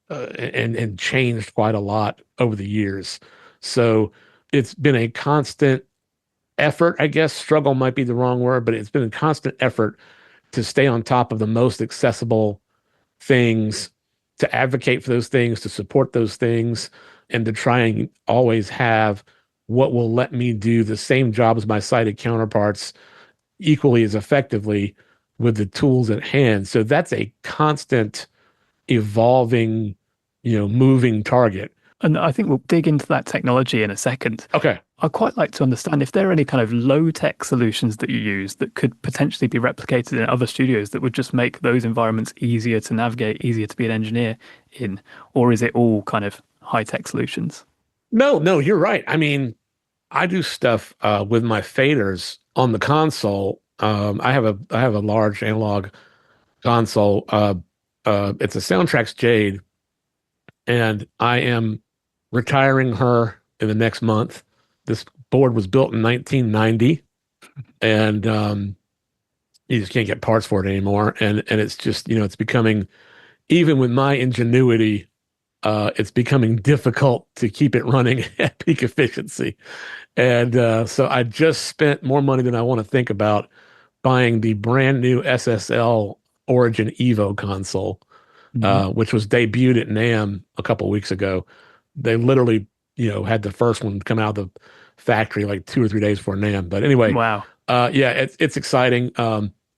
and changed quite a lot over the years. So it's been a constant effort, I guess. Struggle might be the wrong word, but it's been a constant effort to stay on top of the most accessible things, to advocate for those things, to support those things, and to try and always have what will let me do the same job as my sighted counterparts equally as effectively with the tools at hand. So that's a constant evolving, moving target. And I think we'll dig into that technology in a second. Okay. I'd quite like to understand if there are any kind of low-tech solutions that you use that could potentially be replicated in other studios that would just make those environments easier to navigate, easier to be an engineer in, or is it all kind of high-tech solutions? No, you're right. I mean, I do stuff with my faders on the console. I have a large analog console. It's a Soundtrax Jade, and I am retiring her in the next month. This board was built in 1990, and you just can't get parts for it anymore. And it's just it's becoming, even with my ingenuity, it's becoming difficult to keep it running at peak efficiency. And so I just spent more money than I want to think about buying the brand new SSL Origin Evo console, which was debuted at NAMM a couple of weeks ago. They literally, had the first one come out of the factory like 2 or 3 days before NAMM. But anyway, wow, yeah, it's exciting.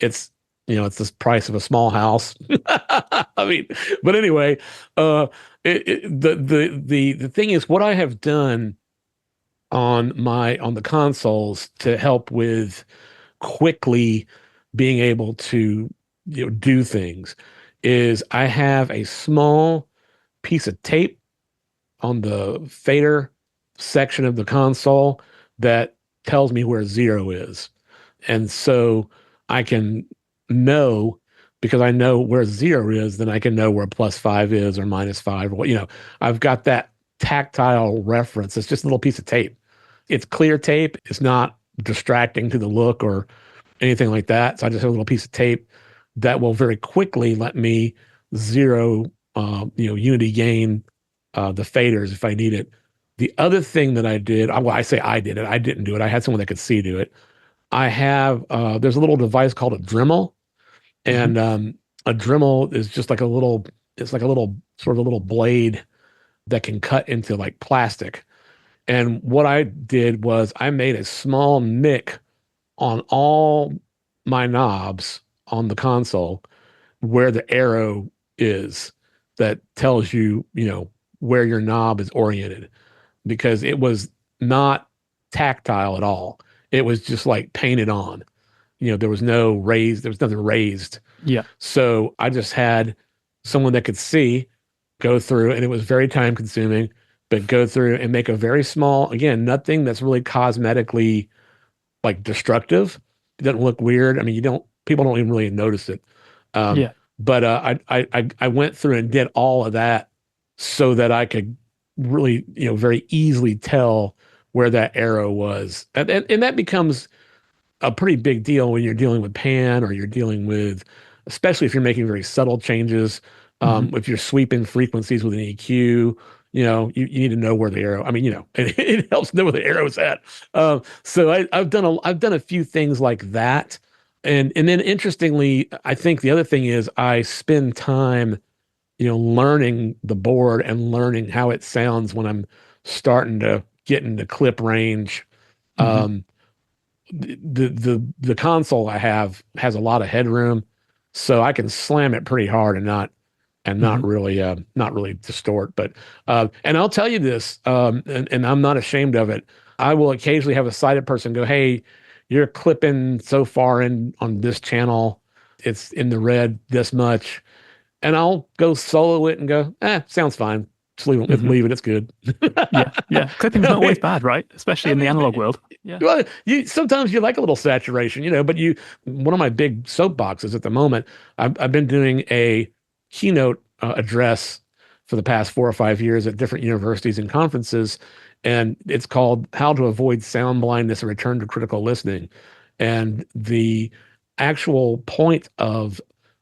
It's it's the price of a small house. I mean, but anyway, the thing is, what I have done on the consoles to help with quickly being able to do things is I have a small piece of tape on the fader section of the console that tells me where 0 is. And so I can know, because I know where 0 is, then I can know where +5 is or -5 or what, I've got that tactile reference. It's just a little piece of tape. It's clear tape. It's not distracting to the look or anything like that. So I just have a little piece of tape that will very quickly let me 0, unity gain the faders if I need it. The other thing that I did, well, I say I did it. I didn't do it. I had someone that could see do it. I have, there's a little device called a Dremel, and a Dremel is just like it's like a little sort of a little blade that can cut into like plastic. And what I did was I made a small nick on all my knobs on the console where the arrow is, that tells you, where your knob is oriented, because it was not tactile at all. It was just like painted on. There was nothing raised. Yeah. So I just had someone that could see go through, and it was very time consuming, but go through and make a very small, again, nothing that's really cosmetically like destructive. It doesn't look weird. I mean, people don't even really notice it. Yeah. But I went through and did all of that so that I could really, very easily tell where that arrow was. And that becomes a pretty big deal when you're dealing with pan, or you're dealing with, especially if you're making very subtle changes. If you're sweeping frequencies with an EQ, you need to know where the arrow, I mean, it helps know where the arrow is at. So I've done a few things like that. And then interestingly, I think the other thing is I spend time, learning the board and learning how it sounds when I'm starting to get into clip range. The console I have has a lot of headroom, so I can slam it pretty hard and not really distort. But and I'll tell you this, and I'm not ashamed of it. I will occasionally have a sighted person go, "Hey, you're clipping so far in on this channel. it's in the red this much, and I'll go solo it and go, sounds fine. Just leave it. It's good. Yeah. Clipping's not I always mean, bad, right? Especially I in the mean, analog world. Yeah. well, you sometimes you like a little saturation, but one of my big soapboxes at the moment, I've been doing a keynote address for the past 4 or 5 years at different universities and conferences, and it's called "How to Avoid Sound Blindness and Return to Critical Listening." And the actual point of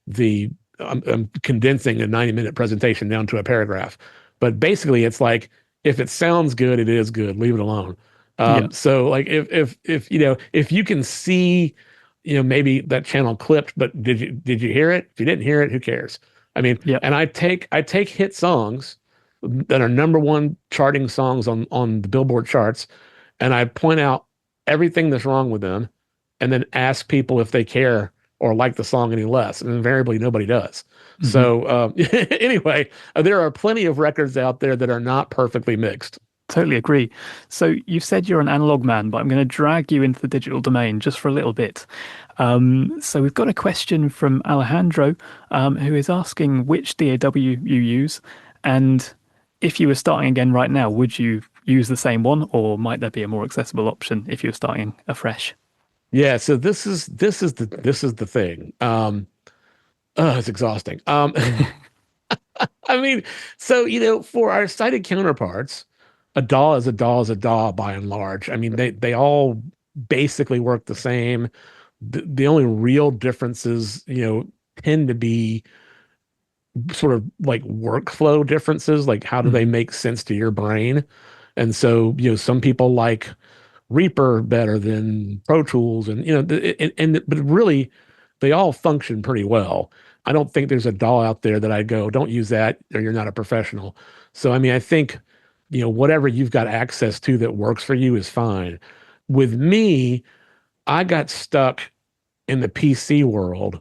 the I'm condensing a 90-minute presentation down to a paragraph, but basically it's like, if it sounds good, it is good. Leave it alone. Yeah. So like if you can see, maybe that channel clipped, but did you hear it? If you didn't hear it, who cares? I mean, Yeah. and I take hit songs that are number one charting songs on the Billboard charts, and I point out everything that's wrong with them, and then ask people if they care or like the song any less. And invariably, nobody does. Hmm. So anyway, there are plenty of records out there that are not perfectly mixed. Totally agree. So you've said you're an analog man, but I'm going to drag you into the digital domain just for a little bit. So we've got a question from Alejandro, who is asking which DAW you use, and if you were starting again right now, would you use the same one, or might there be a more accessible option if you were starting afresh? Yeah, so this is the thing. It's exhausting. I mean, so for our sighted counterparts, a DAW is a DAW is a DAW by and large. I mean, they all basically work the same. The only real differences, tend to be sort of like workflow differences, like how do they Hmm. make sense to your brain? And so, some people like Reaper better than Pro Tools, and but really, they all function pretty well. I don't think there's a DAW out there that I go, don't use that, or you're not a professional. So I mean, I think whatever you've got access to that works for you is fine. With me, I got stuck in the PC world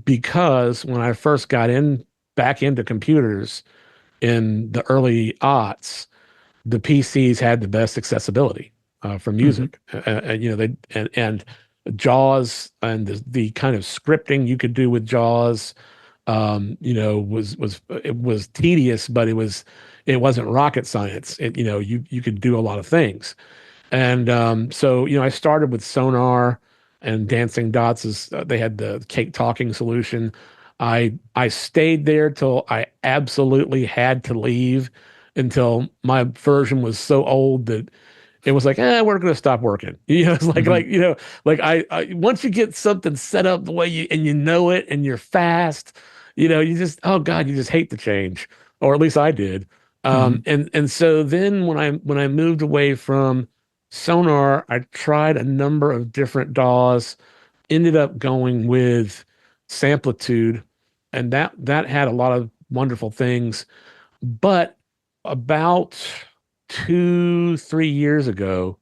because when I first got in back into computers in the early aughts, the PCs had the best accessibility for Hmm. music. And JAWS and the kind of scripting you could do with JAWS, it was tedious, but it wasn't rocket science. You could do a lot of things. And so, I started with Sonar and Dancing Dots they had the cake talking solution. I stayed there till I absolutely had to leave, until my version was so old that it was like, we're going to stop working. It's like, Hmm. once you get something set up the way you know it and you're fast, you just, oh God, you just hate the change, or at least I did. Hmm. And so then when I moved away from Sonar, I tried a number of different DAWs, ended up going with Samplitude, and that had a lot of wonderful things. But about 2, 3 years ago,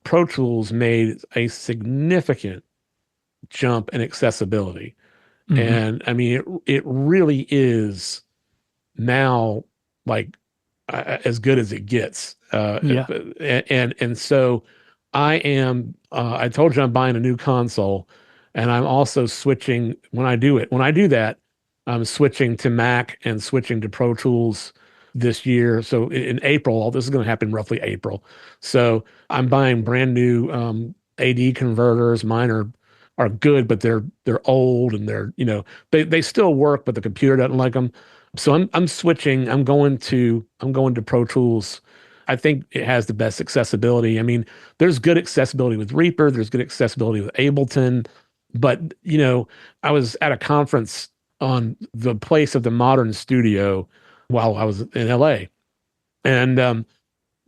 Pro Tools made a significant jump in accessibility. Hmm. And I mean, it really is now like as good as it gets. Yeah. And so I told you I'm buying a new console, and I'm also switching when I do that, I'm switching to Mac and switching to Pro Tools this year. So in April, all this is going to happen roughly April. So I'm buying brand new AD converters. Mine are good, but they're old, and they still work, but the computer doesn't like them. So I'm switching. I'm going to Pro Tools. I think it has the best accessibility. I mean, there's good accessibility with Reaper. There's good accessibility with Ableton. But, I was at a conference on the place of the modern studio while I was in LA. And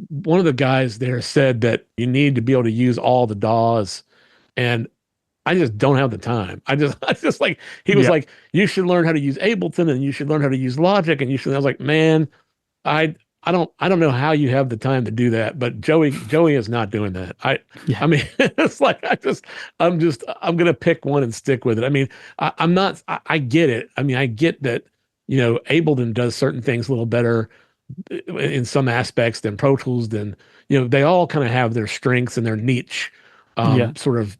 one of the guys there said that you need to be able to use all the DAWs. And I just don't have the time. I just like, he was Yeah. like, you should learn how to use Ableton, and you should learn how to use Logic, and I was like, man, I, I don't know how you have the time to do that, but Joey is not doing that. Yeah. I mean, it's like, I'm going to pick one and stick with it. I mean, I'm not, I get it. I mean, I get that, Ableton does certain things a little better in some aspects than Pro Tools, they all kind of have their strengths and their niche, Yeah. sort of,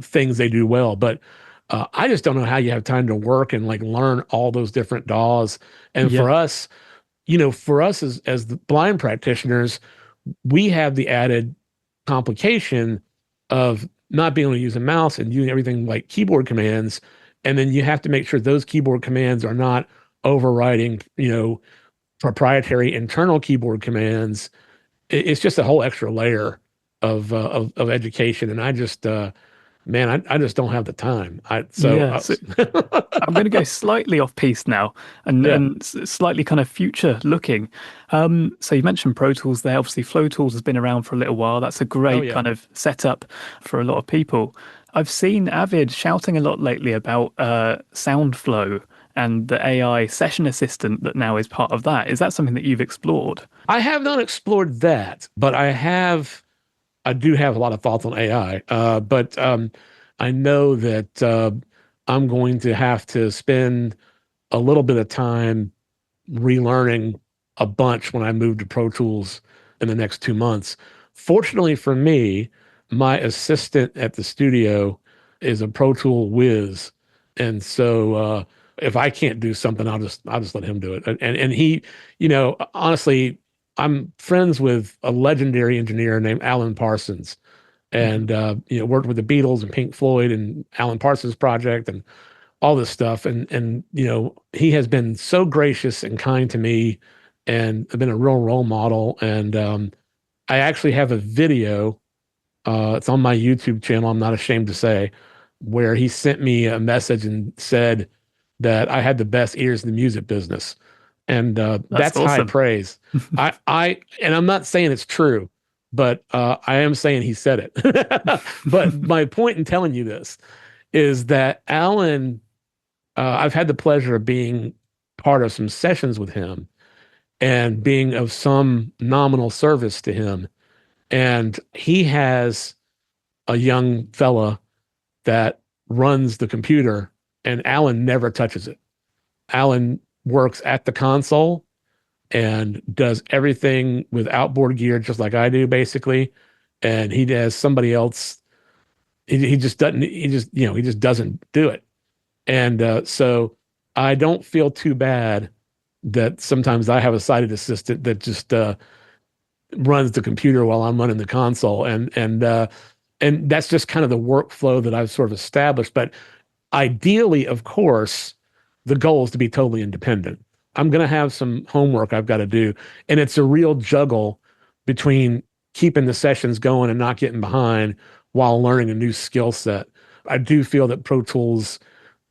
things they do well. But I just don't know how you have time to work and like learn all those different DAWs. And Yeah. for us, for us as the blind practitioners, we have the added complication of not being able to use a mouse and doing everything like keyboard commands. And then you have to make sure those keyboard commands are not overriding, proprietary internal keyboard commands. It's just a whole extra layer of education. And I just, man, I just don't have the time. Yeah. So I'm going to go slightly off piece now and, yeah. slightly kind of future looking. So you mentioned Pro Tools there. Obviously, Flow Tools has been around for a little while. That's a great Yeah. kind of setup for a lot of people. I've seen Avid shouting a lot lately about SoundFlow and the AI session assistant that now is part of that. Is that something that you've explored? I have not explored that, but I do have a lot of thoughts on AI. But I know that I'm going to have to spend a little bit of time relearning a bunch when I move to Pro Tools in the next 2 months. Fortunately for me, my assistant at the studio is a Pro Tool whiz, and so if I can't do something, I'll just let him do it. And he, honestly, I'm friends with a legendary engineer named Alan Parsons, and worked with the Beatles and Pink Floyd and Alan Parsons Project and all this stuff. And he has been so gracious and kind to me, and been a real role model. And I actually have a video. It's on my YouTube channel, I'm not ashamed to say, where he sent me a message and said that I had the best ears in the music business. And that's high awesome. praise. And I'm not saying it's true, but I am saying he said it. But my point in telling you this is that Alan, I've had the pleasure of being part of some sessions with him and being of some nominal service to him. And he has a young fella that runs the computer, and Alan never touches it. Alan works at the console and does everything with outboard gear, just like I do, basically. And he has somebody else. He just doesn't. He just doesn't do it. And so I don't feel too bad that sometimes I have a sighted assistant that just runs the computer while I'm running the console, and that's just kind of the workflow that I've sort of established. But ideally, of course, the goal is to be totally independent. I'm going to have some homework I've got to do, and it's a real juggle between keeping the sessions going and not getting behind while learning a new skill set. I do feel that Pro Tools,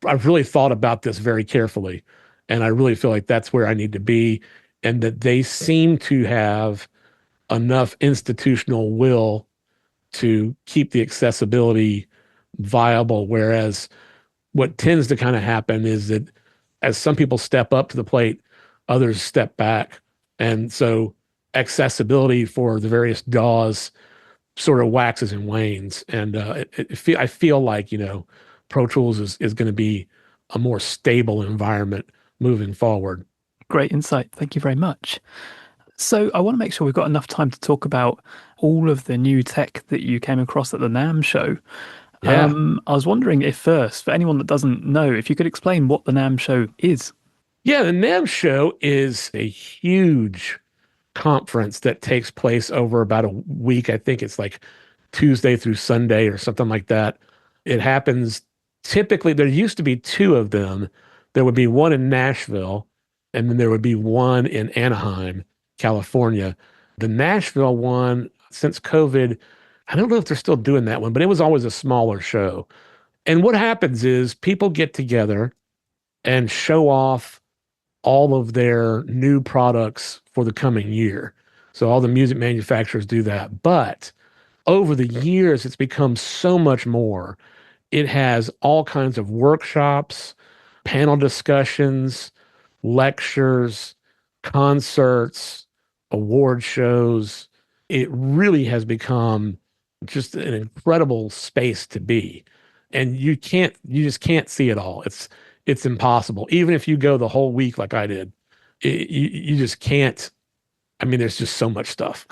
I've really thought about this very carefully, and I really feel like that's where I need to be, and that they seem to have enough institutional will to keep the accessibility viable. Whereas what tends to kind of happen is that as some people step up to the plate, others step back. And so accessibility for the various DAWs sort of waxes and wanes. And I feel like, Pro Tools is going to be a more stable environment moving forward. Great insight. Thank you very much. So I want to make sure we've got enough time to talk about all of the new tech that you came across at the NAMM show. Yeah. I was wondering if first, for anyone that doesn't know, if you could explain what the NAMM show is. Yeah, the NAMM Show is a huge conference that takes place over about a week. I think it's like Tuesday through Sunday or something like that. It happens typically, there used to be two of them. There would be one in Nashville, and then there would be one in Anaheim, California. The Nashville one, since COVID, I don't know if they're still doing that one, but it was always a smaller show. And what happens is people get together and show off all of their new products for the coming year. So all the music manufacturers do that. But over the years, it's become so much more. It has all kinds of workshops, panel discussions, lectures, concerts, award shows. It really has become just an incredible space to be. And you just can't see it all. It's impossible. Even if you go the whole week like I did, you just can't. I mean, there's just so much stuff.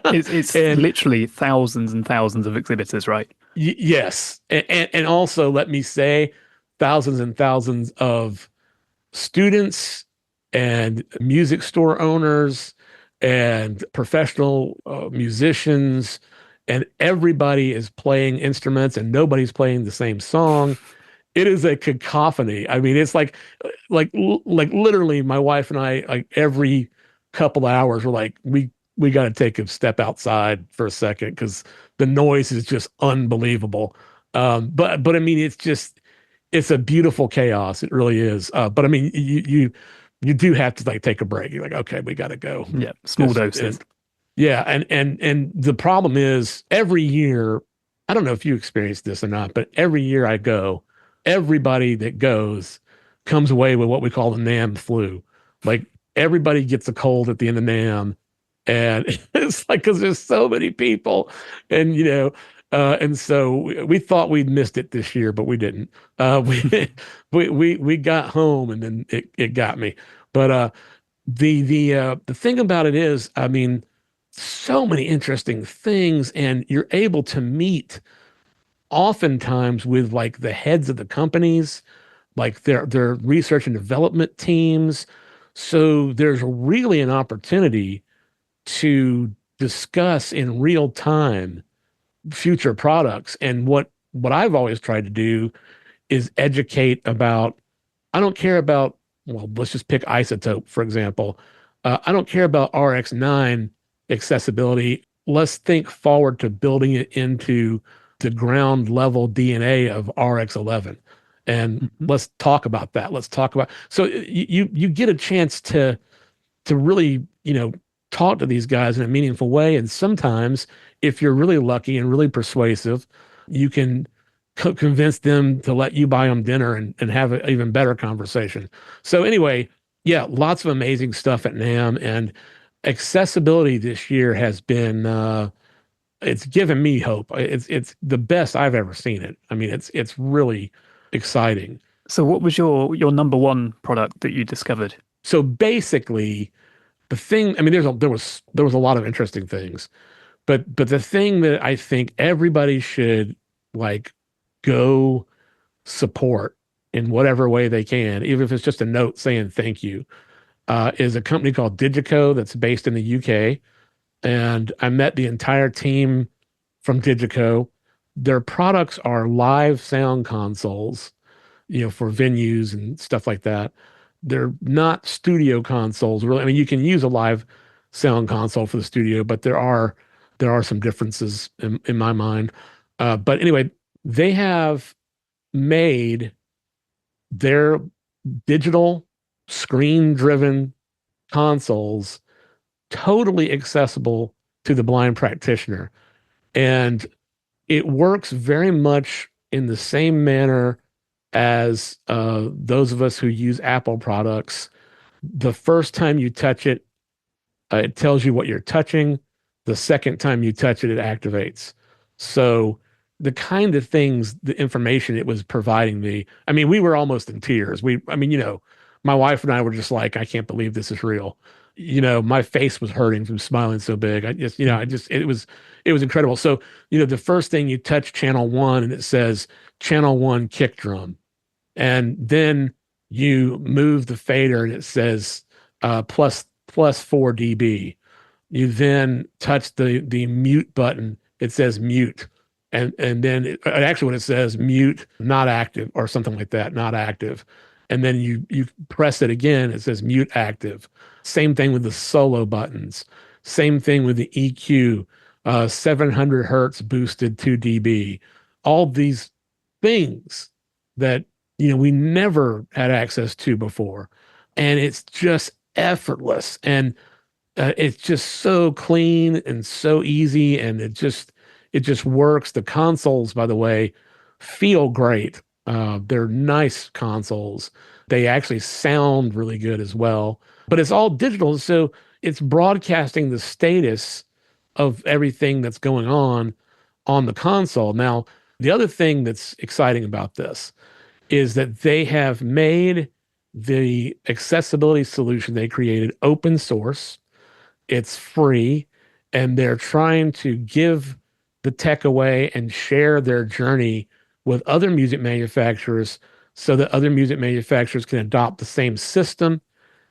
It's literally thousands and thousands of exhibitors, right? Yes. And also, let me say, thousands and thousands of students and music store owners and professional musicians, and everybody is playing instruments and nobody's playing the same song. It is a cacophony. I mean, it's like literally my wife and I, like every couple of hours, we're like, we got to take a step outside for a second because the noise is just unbelievable. But I mean, it's a beautiful chaos. It really is. But I mean, you do have to like take a break. You're like, okay, we got to go. Yeah, small doses. Yeah, and the problem is every year, I don't know if you experienced this or not, but every year I go, everybody that goes comes away with what we call the NAMM flu. Like everybody gets a cold at the end of NAMM, and it's like because there's so many people, and and so we thought we'd missed it this year, but we didn't. We got home, and then it got me. But the thing about it is, I mean, so many interesting things, and you're able to meet oftentimes with like the heads of the companies, like their research and development teams. So there's really an opportunity to discuss in real time future products. And what I've always tried to do is educate about, I don't care about, well, let's just pick isotope, for example. I don't care about RX9 accessibility. Let's think forward to building it into the ground level DNA of RX11. And let's talk about that. Let's talk about, so you get a chance to really, talk to these guys in a meaningful way. And sometimes if you're really lucky and really persuasive, you can convince them to let you buy them dinner and have an even better conversation. So anyway, yeah, lots of amazing stuff at NAMM, and accessibility this year has been, it's given me hope. It's the best I've ever seen it. I mean, it's really exciting. So what was your number one product that you discovered? So basically, the thing, I mean, there was a lot of interesting things, but the thing that I think everybody should like go support in whatever way they can, even if it's just a note saying thank you, is a company called Digico that's based in the UK. And I met the entire team from Digico. Their products are live sound consoles, for venues and stuff like that. They're not studio consoles, really. I mean, you can use a live sound console for the studio, but there are some differences in my mind. But anyway, they have made their digital screen-driven consoles totally accessible to the blind practitioner. And it works very much in the same manner as those of us who use Apple products. The first time you touch it, it tells you what you're touching. The second time you touch it, it activates. So the kind of things, the information it was providing me, I mean, we were almost in tears. My wife and I were just like, I can't believe this is real. My face was hurting from smiling so big. It was incredible. So, the first thing you touch channel 1 and it says channel 1 kick drum. And then you move the fader and it says plus 4 dB. You then touch the mute button. It says mute. And then actually when it says mute, not active or something like that, not active. And then you press it again, it says mute active. Same thing with the solo buttons. Same thing with the EQ, 700 hertz boosted 2 dB. All these things that, we never had access to before. And it's just effortless. And it's just so clean and so easy. And it just works. The consoles, by the way, feel great. They're nice consoles. They actually sound really good as well, but it's all digital. So it's broadcasting the status of everything that's going on the console. Now, the other thing that's exciting about this is that they have made the accessibility solution they created open source. It's free, and they're trying to give the tech away and share their journey with other music manufacturers so that other music manufacturers can adopt the same system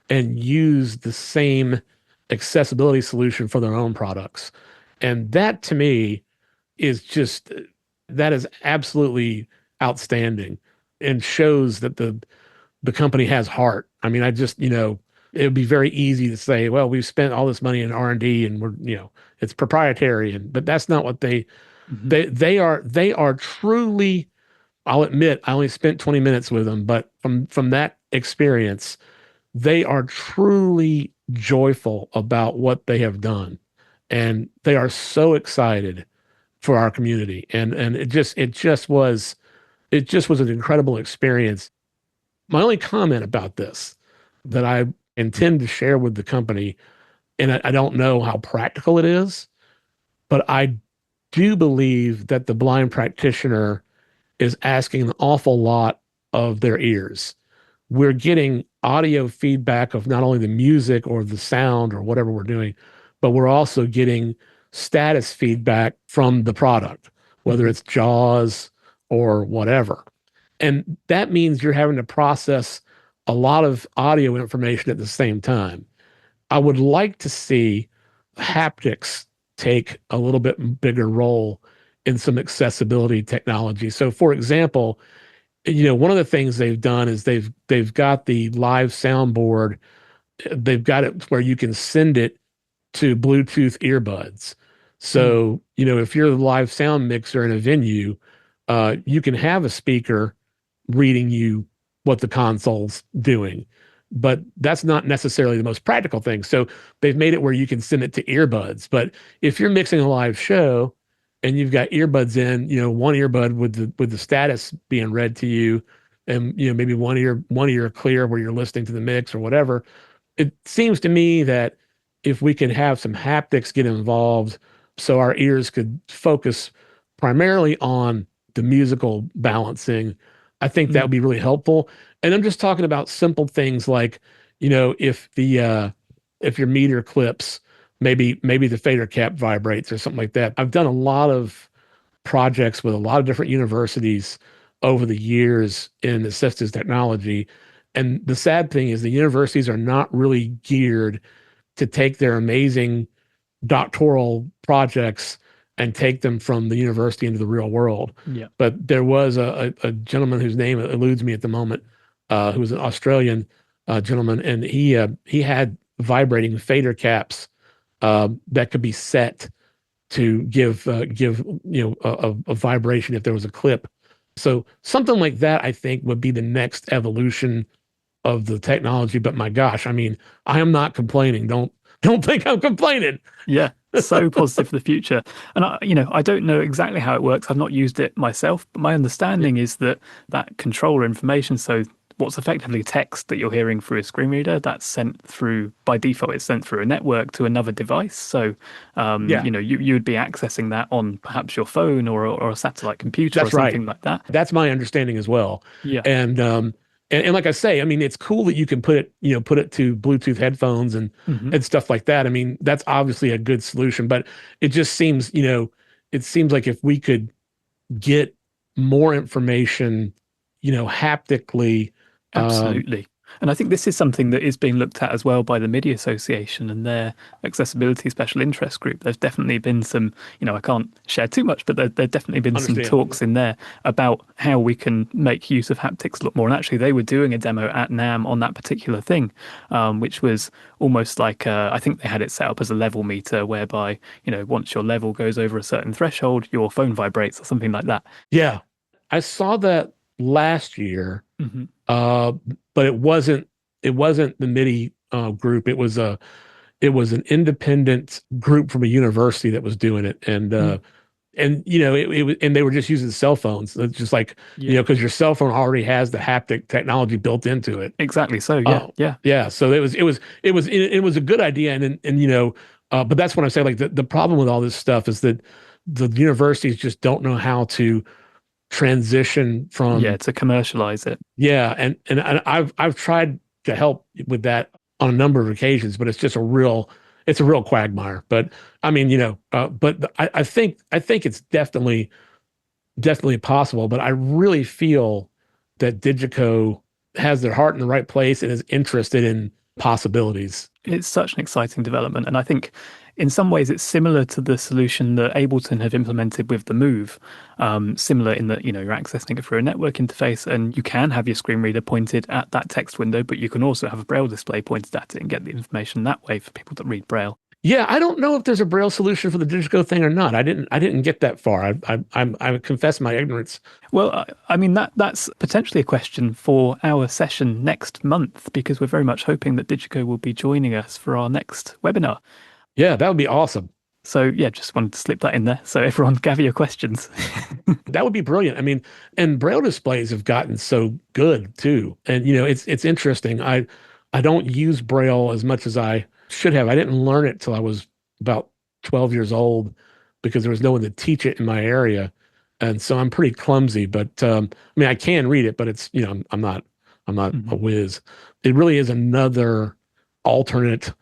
and use the same accessibility solution for their own products. And that to me is just, that is absolutely outstanding and shows that the company has heart. I mean, I just, it would be very easy to say, well, we've spent all this money in R&D and we're, it's proprietary, but that's not what they are truly. I'll admit, I only spent 20 minutes with them, but from that experience, they are truly joyful about what they have done, and they are so excited for our community, and it just was an incredible experience. My only comment about this that I intend to share with the company, and I don't know how practical it is, but I do believe that the blind practitioner is asking an awful lot of their ears. We're getting audio feedback of not only the music or the sound or whatever we're doing, but we're also getting status feedback from the product, whether it's JAWS or whatever. And that means you're having to process a lot of audio information at the same time. I would like to see haptics take a little bit bigger role in some accessibility technology. So, for example, one of the things they've done is they've got the live soundboard. They've got it where you can send it to Bluetooth earbuds. So, if you're the live sound mixer in a venue, you can have a speaker reading you what the console's doing. But that's not necessarily the most practical thing. So they've made it where you can send it to earbuds. But if you're mixing a live show and you've got earbuds in, one earbud with the status being read to you, and maybe one ear clear where you're listening to the mix or whatever, it seems to me that if we could have some haptics get involved, so our ears could focus primarily on the musical balancing, I think that would be really helpful. And I'm just talking about simple things like, if your meter clips, maybe the fader cap vibrates or something like that. I've done a lot of projects with a lot of different universities over the years in assistive technology. And the sad thing is the universities are not really geared to take their amazing doctoral projects and take them from the university into the real world. Yeah. But there was a gentleman whose name eludes me at the moment, who was an Australian gentleman, and he had vibrating fader caps that could be set to give a vibration if there was a clip. So something like that, I think, would be the next evolution of the technology. But my gosh, I mean, I am not complaining. Don't think I'm complaining. Yeah, so positive for the future. And I don't know exactly how it works. I've not used it myself, but my understanding is that controller information, so what's effectively text that you're hearing through a screen reader, that's sent through, by default, it's sent through a network to another device. So, you would be accessing that on perhaps your phone or a satellite computer or something like that. That's my understanding as well. Yeah. And like I say, I mean, it's cool that you can put it to Bluetooth headphones and stuff like that. I mean, that's obviously a good solution, but it just seems, it seems like if we could get more information, haptically. Absolutely. And I think this is something that is being looked at as well by the MIDI Association and their accessibility special interest group. There's definitely been some, I can't share too much, but there's definitely been some talks in there about how we can make use of haptics a lot more. And actually, they were doing a demo at NAMM on that particular thing, which was almost like, I think they had it set up as a level meter whereby, once your level goes over a certain threshold, your phone vibrates or something like that. Yeah. I saw that last year. But it wasn't the MIDI group. It was an independent group from a university that was doing it, and it was, and they were just using cell phones. It's just like because your cell phone already has the haptic technology built into it. Exactly. So yeah. So it was a good idea, and but that's what I'm saying. Like the problem with all this stuff is that the universities just don't know how to transition from to commercialize it. And I've tried to help with that on a number of occasions, but it's just a real quagmire. But I mean, but I think it's definitely possible. But I really feel that Digico has their heart in the right place and is interested in possibilities. It's such an exciting development. And I think in some ways it's similar to the solution that Ableton have implemented with the Move. Similar in that, you're accessing it through a network interface and you can have your screen reader pointed at that text window, but you can also have a Braille display pointed at it and get the information that way for people that read Braille. Yeah, I don't know if there's a Braille solution for the Digico thing or not. I didn't get that far. I confess my ignorance. Well, I mean that's potentially a question for our session next month, because we're very much hoping that Digico will be joining us for our next webinar. Yeah, that would be awesome. So yeah, just wanted to slip that in there. So everyone gather your questions. That would be brilliant. I mean, and Braille displays have gotten so good too. And it's interesting. I don't use Braille as much as I should have. I didn't learn it till I was about 12 years old because there was no one to teach it in my area. And so I'm pretty clumsy, but I mean, I can read it, but it's, I'm not a whiz. It really is another alternate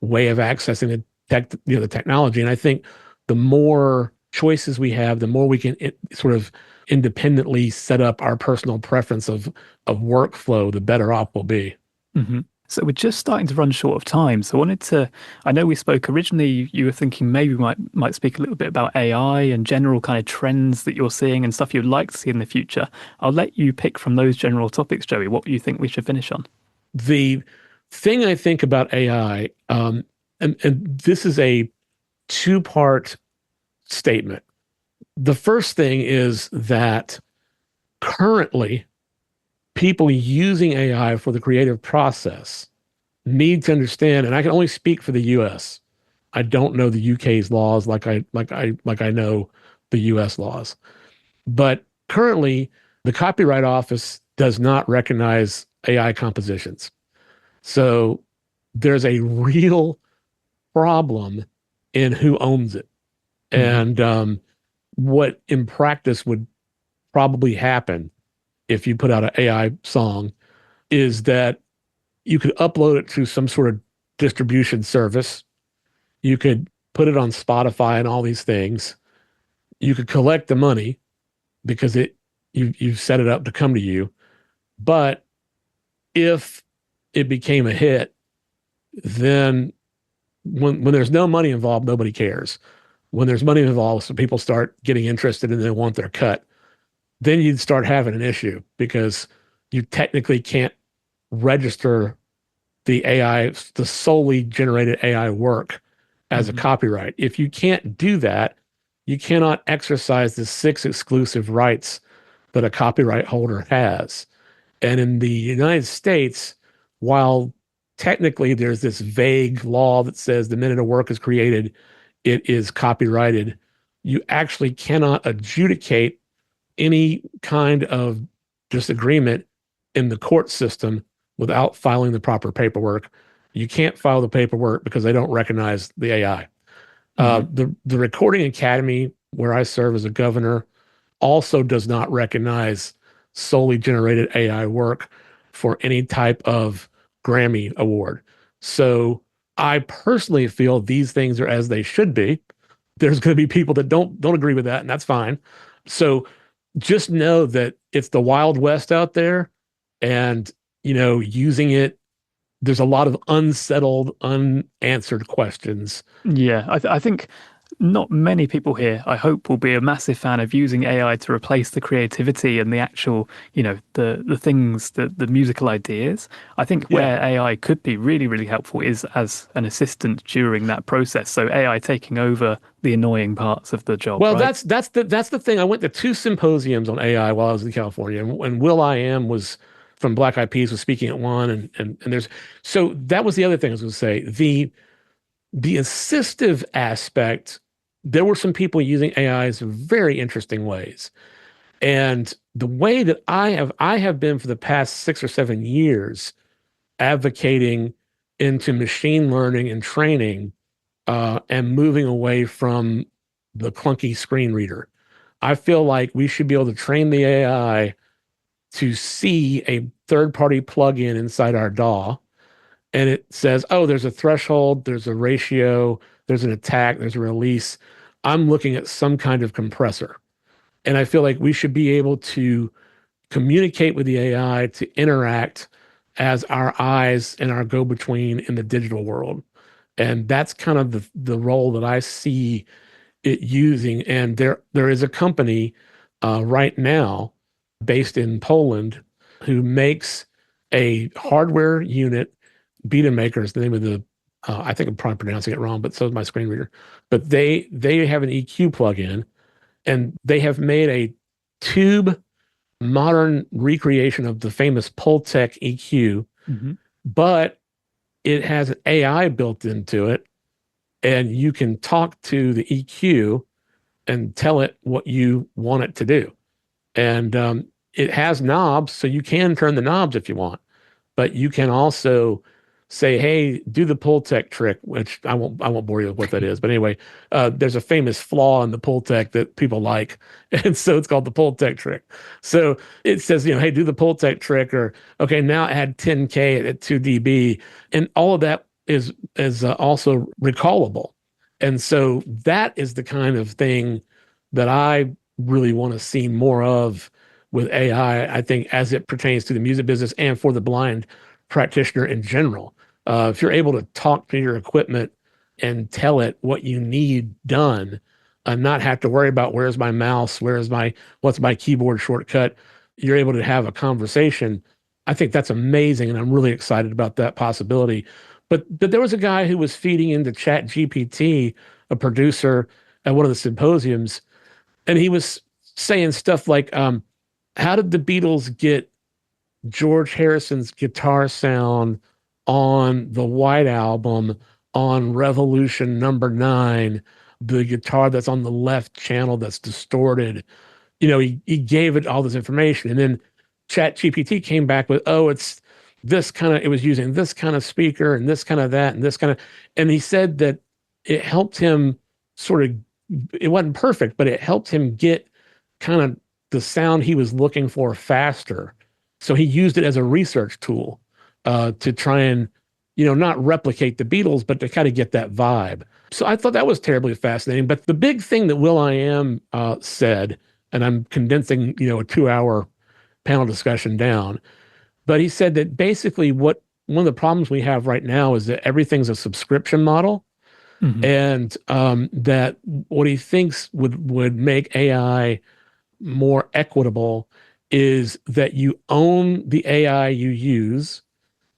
way of accessing the technology. And I think the more choices we have, the more we can sort of independently set up our personal preference of workflow, the better off we'll be. Mm-hmm. So we're just starting to run short of time. So I know we spoke originally, you were thinking maybe we might speak a little bit about AI and general kind of trends that you're seeing and stuff you'd like to see in the future. I'll let you pick from those general topics, Joey. What do you think we should finish on? The thing I think about AI, and this is a two-part statement. The first thing is that currently, people using AI for the creative process need to understand, and I can only speak for the US. I don't know the UK's laws like I know the US laws. But currently, the Copyright Office does not recognize AI compositions. So there's a real problem in who owns it. And what in practice would probably happen if you put out an AI song is that you could upload it to some sort of distribution service. You could put it on Spotify and all these things. You could collect the money because you've set it up to come to you. But if it became a hit, then when there's no money involved, nobody cares. When there's money involved, so people start getting interested and they want their cut, then you'd start having an issue because you technically can't register the AI, the solely generated AI work as a copyright. If you can't do that, you cannot exercise the 6 exclusive rights that a copyright holder has. And in the United States, while technically there's this vague law that says the minute a work is created, it is copyrighted, you actually cannot adjudicate any kind of disagreement in the court system without filing the proper paperwork. You can't file the paperwork because they don't recognize the AI. The Recording Academy, where I serve as a governor, also does not recognize solely generated AI work for any type of Grammy award. So I personally feel these things are as they should be. There's going to be people that don't agree with that, and that's fine. So just know that it's the Wild West out there, and using it, there's a lot of unsettled, unanswered questions. Yeah, I think not many people here, I hope, will be a massive fan of using AI to replace the creativity and the actual, the things, the musical ideas. I think where AI could be really, really helpful is as an assistant during that process. So AI taking over the annoying parts of the job. Well, right? that's the thing. I went to 2 symposiums on AI while I was in California, and will.i.am was from Black Eyed Peas was speaking at one, and there's, so that was the other thing I was going to say. The assistive aspect, there were some people using AIs in very interesting ways. And the way that I have been for the past 6 or 7 years advocating into machine learning and training and moving away from the clunky screen reader. I feel like we should be able to train the AI to see a third-party plugin inside our DAW, and it says, oh, there's a threshold, there's a ratio, there's an attack, there's a release. I'm looking at some kind of compressor. And I feel like we should be able to communicate with the AI to interact as our eyes and our go-between in the digital world. And that's kind of the role that I see it using. And there is a company right now based in Poland who makes a hardware unit. Beta Maker is the name of the, I think I'm probably pronouncing it wrong, but so is my screen reader. But they have an EQ plugin, and they have made a tube modern recreation of the famous Pultec EQ, but it has an AI built into it, and you can talk to the EQ and tell it what you want it to do. And it has knobs, so you can turn the knobs if you want, but you can also say, "Hey, do the Pultec trick," which I won't bore you with what that is. But anyway, there's a famous flaw in the Pultec that people like, and so it's called the Pultec trick. So it says, "Hey, do the Pultec trick," or "Okay, now add 10K at 2 dB," and all of that is also recallable. And so that is the kind of thing that I really want to see more of with AI, I think, as it pertains to the music business and for the blind practitioner in general. If you're able to talk to your equipment and tell it what you need done, and not have to worry about where's my mouse, what's my keyboard shortcut, you're able to have a conversation. I think that's amazing, and I'm really excited about that possibility. But there was a guy who was feeding into Chat GPT, a producer at one of the symposiums, and he was saying stuff like, how did the Beatles get George Harrison's guitar sound on the White Album on Revolution #9, the guitar that's on the left channel that's distorted? He gave it all this information, and then Chat GPT came back with, it's it was using this kind of speaker and this kind of that and this kind of, and he said that it helped him it wasn't perfect, but it helped him get kind of the sound he was looking for faster. So he used it as a research tool to try and, not replicate the Beatles, but to kind of get that vibe. So I thought that was terribly fascinating. But the big thing that will.i.am said, and I'm condensing, a 2-hour panel discussion down, but he said that basically one of the problems we have right now is that everything's a subscription model. And that what he thinks would make AI more equitable is that you own the AI you use.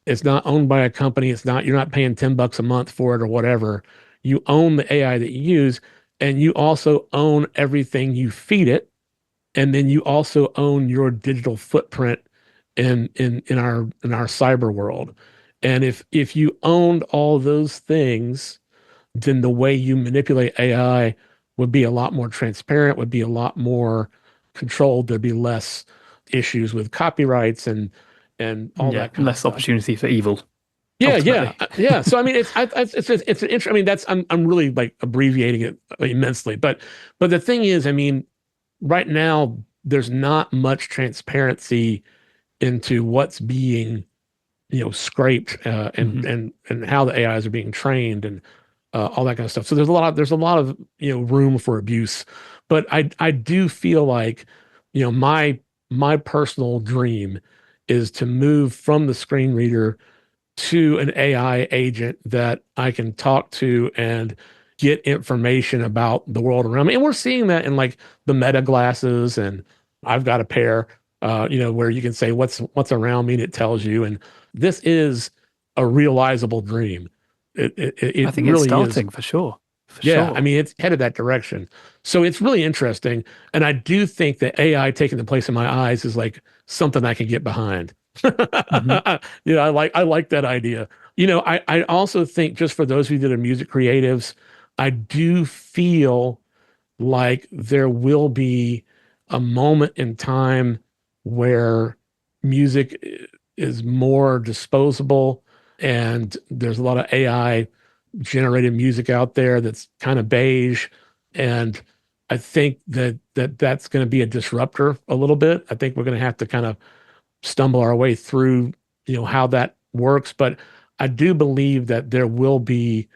It's not owned by a company. You're not paying $10 a month for it or whatever. You own the AI that you use, and you also own everything you feed it. And then you also own your digital footprint in our cyber world. And if you owned all those things, then the way you manipulate AI would be a lot more transparent, would be a lot more controlled. There'd be less issues with copyrights and all that kind less of stuff. Opportunity for evil. Yeah. So I mean, it's an interesting. I mean, I'm really like abbreviating it immensely, but the thing is, I mean, right now there's not much transparency into what's being, scraped and how the AIs are being trained and all that kind of stuff. So there's a lot of room for abuse. But I do feel like, my personal dream is to move from the screen reader to an AI agent that I can talk to and get information about the world around me. And we're seeing that in like the Meta glasses, and I've got a pair, where you can say what's around me and it tells you. And this is a realizable dream. It I think really it's starting is. for sure. Yeah, I mean, it's headed that direction. So it's really interesting. And I do think that AI taking the place of my eyes is like something I can get behind. I like that idea. I also think, just for those of you that are music creatives, I do feel like there will be a moment in time where music is more disposable, and there's a lot of AI generated music out there that's kind of beige. And I think that's going to be a disruptor a little bit. I think we're going to have to kind of stumble our way through, how that works. But I do believe that there will be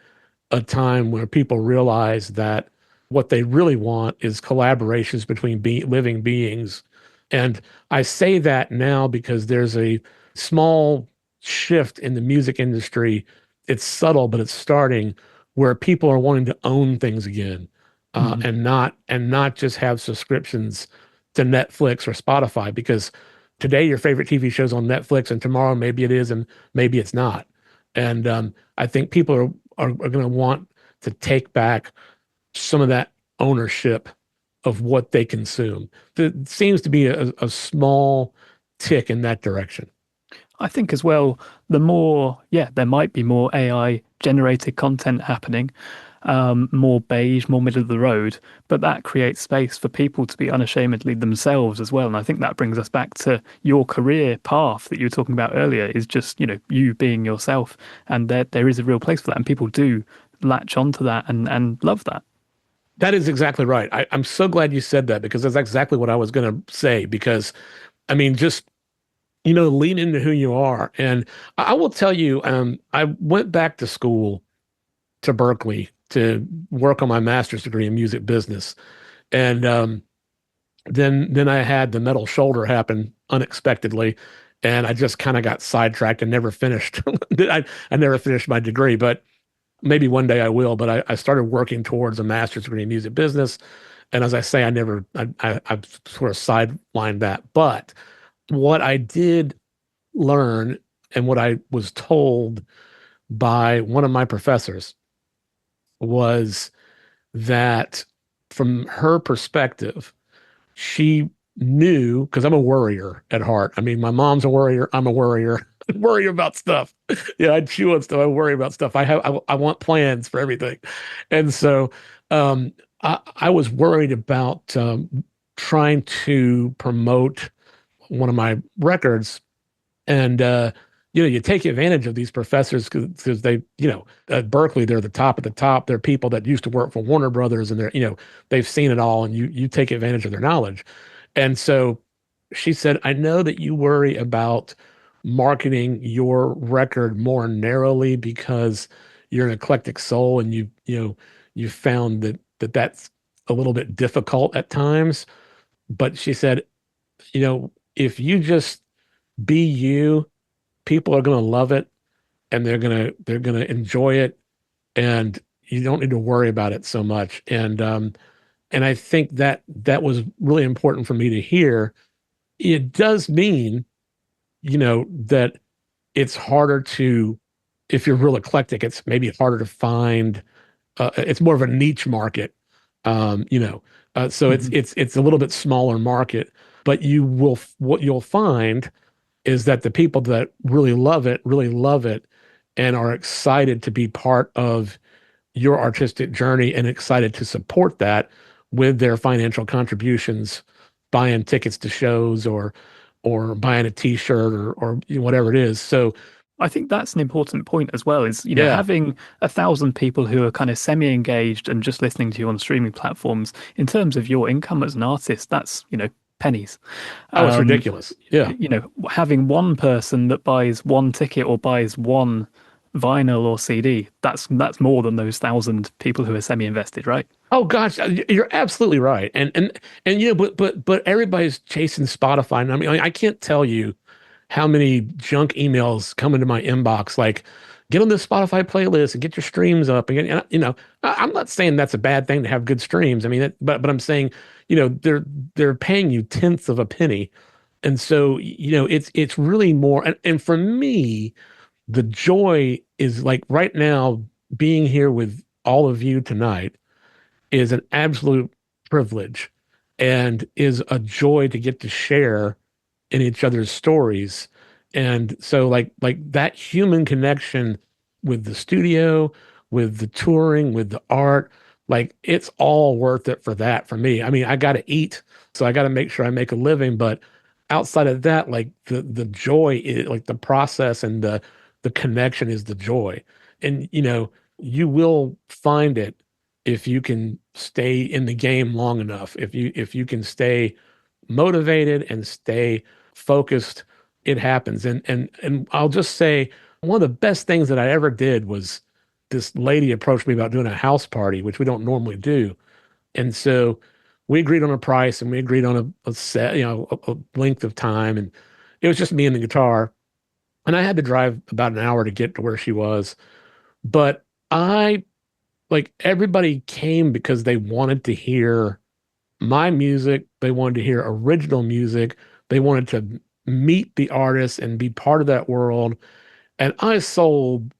a time where people realize that what they really want is collaborations between living beings And I say that now because there's a small shift in the music industry. It's subtle, but it's starting, where people are wanting to own things again, and not just have subscriptions to Netflix or Spotify. Because today your favorite TV show's on Netflix, and tomorrow maybe it is, and maybe it's not. And I think people are going to want to take back some of that ownership of what they consume. There seems to be a small tick in that direction. I think as well, the more, yeah, there might be more AI generated content happening, more beige, more middle of the road, but that creates space for people to be unashamedly themselves as well. And I think that brings us back to your career path that you were talking about earlier, is just, you being yourself. And there is a real place for that. And people do latch onto that and love that. That is exactly right. I'm so glad you said that, because that's exactly what I was going to say. Because, I mean, just, lean into who you are. And I will tell you, I went back to school to Berkeley to work on my master's degree in music business. And then I had the metal shoulder happen unexpectedly. And I just kind of got sidetracked and never finished. I never finished my degree, but maybe one day I will. But I started working towards a master's degree in music business. And as I say, I sort of sidelined that. But what I did learn, and what I was told by one of my professors, was that from her perspective, she knew, because I'm a worrier at heart. I mean, my mom's a worrier. I'm a worrier. I worry about stuff. Yeah, I chew on stuff. I worry about stuff. I want plans for everything. And so I was worried about trying to promote one of my records. And you take advantage of these professors because they, at Berkeley, they're the top of the top. They're people that used to work for Warner Brothers, and they've seen it all, and you take advantage of their knowledge. And so she said, I know that you worry about marketing your record more narrowly because you're an eclectic soul, and you found that's a little bit difficult at times. But she said, if you just be you, people are going to love it, and they're going to enjoy it, and you don't need to worry about it so much. And I think that was really important for me to hear. It does mean, that it's harder to, if you're real eclectic, it's maybe harder to find. It's more of a niche market, so it's a little bit smaller market. But what you'll find is that the people that really love it and are excited to be part of your artistic journey and excited to support that with their financial contributions, buying tickets to shows or buying a t-shirt or whatever it is. So I think that's an important point as well, is, yeah. having 1,000 people who are kind of semi-engaged and just listening to you on streaming platforms, in terms of your income as an artist, that's, pennies. Oh, it's ridiculous. Yeah. Having one person that buys one ticket or buys one vinyl or CD, that's more than those 1,000 people who are semi-invested, right? Oh gosh, you're absolutely right. And but everybody's chasing Spotify. And I mean, I can't tell you how many junk emails come into my inbox, like, get on this Spotify playlist and get your streams up. And I'm not saying that's a bad thing to have good streams. I mean, but I'm saying, they're paying you tenths of a penny. And so, it's really more. And for me, the joy is, like, right now, being here with all of you tonight is an absolute privilege, and is a joy to get to share in each other's stories. And so, like that human connection with the studio, with the touring, with the art, like, it's all worth it for me. I mean, I got to eat, so I got to make sure I make a living. But outside of that, like, the joy is, like, the process, and the connection is the joy. And, you will find it if you can stay in the game long enough. If you can stay motivated and stay focused, it happens. And I'll just say, one of the best things that I ever did was, this lady approached me about doing a house party, which we don't normally do. And so we agreed on a price and we agreed on a set, a length of time. And it was just me and the guitar. And I had to drive about an hour to get to where she was. But everybody came because they wanted to hear my music. They wanted to hear original music. They wanted to meet the artist and be part of that world. And I sold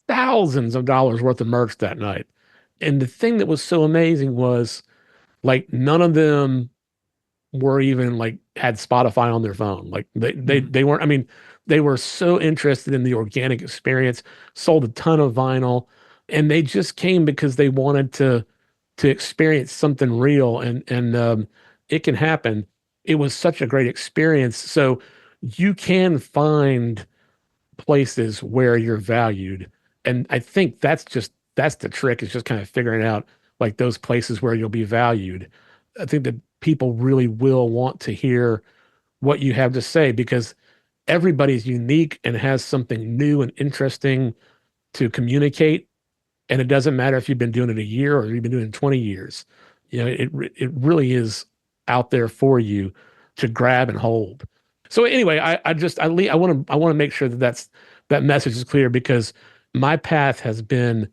thousands of dollars worth of merch that night. And the thing that was so amazing was none of them were even had Spotify on their phone. They weren't, I mean, they were so interested in the organic experience, sold a ton of vinyl, and they just came because they wanted to experience something real, and it can happen. It was such a great experience. So you can find places where you're valued. And I think that's the trick, is just kind of figuring out those places where you'll be valued. I think that people really will want to hear what you have to say, because everybody's unique and has something new and interesting to communicate. And it doesn't matter if you've been doing it a year or you've been doing it 20 years. It really is out there for you to grab and hold. So anyway, I want to make sure that message is clear, because my path has been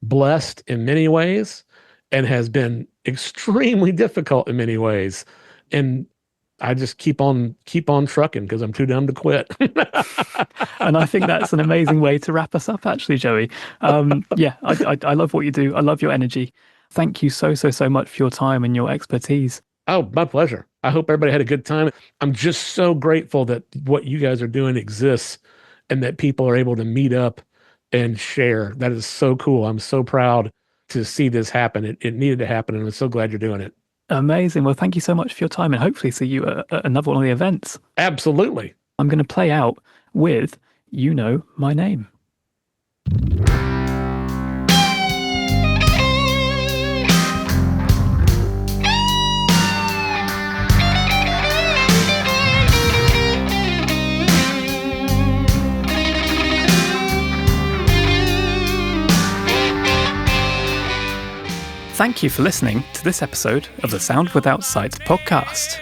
blessed in many ways and has been extremely difficult in many ways. And I just keep on trucking because I'm too dumb to quit. And I think that's an amazing way to wrap us up, actually, Joey. I love what you do. I love your energy. Thank you so much for your time and your expertise. Oh, my pleasure. I hope everybody had a good time. I'm just so grateful that what you guys are doing exists and that people are able to meet up and share. That is so cool. I'm so proud to see this happen. It needed to happen, and I'm so glad you're doing it. Amazing. Well, thank you so much for your time, and hopefully see you at another one of the events. Absolutely. I'm going to play out with You Know My Name. Thank you for listening to this episode of the Sound Without Sight podcast.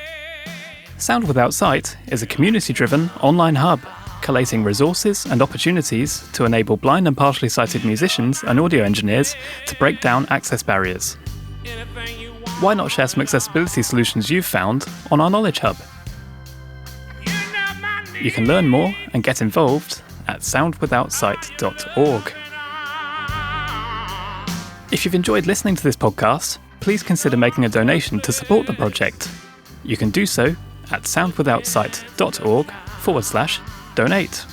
Sound Without Sight is a community-driven online hub collating resources and opportunities to enable blind and partially sighted musicians and audio engineers to break down access barriers. Why not share some accessibility solutions you've found on our Knowledge Hub? You can learn more and get involved at soundwithoutsight.org. If you've enjoyed listening to this podcast, please consider making a donation to support the project. You can do so at soundwithoutsight.org/donate.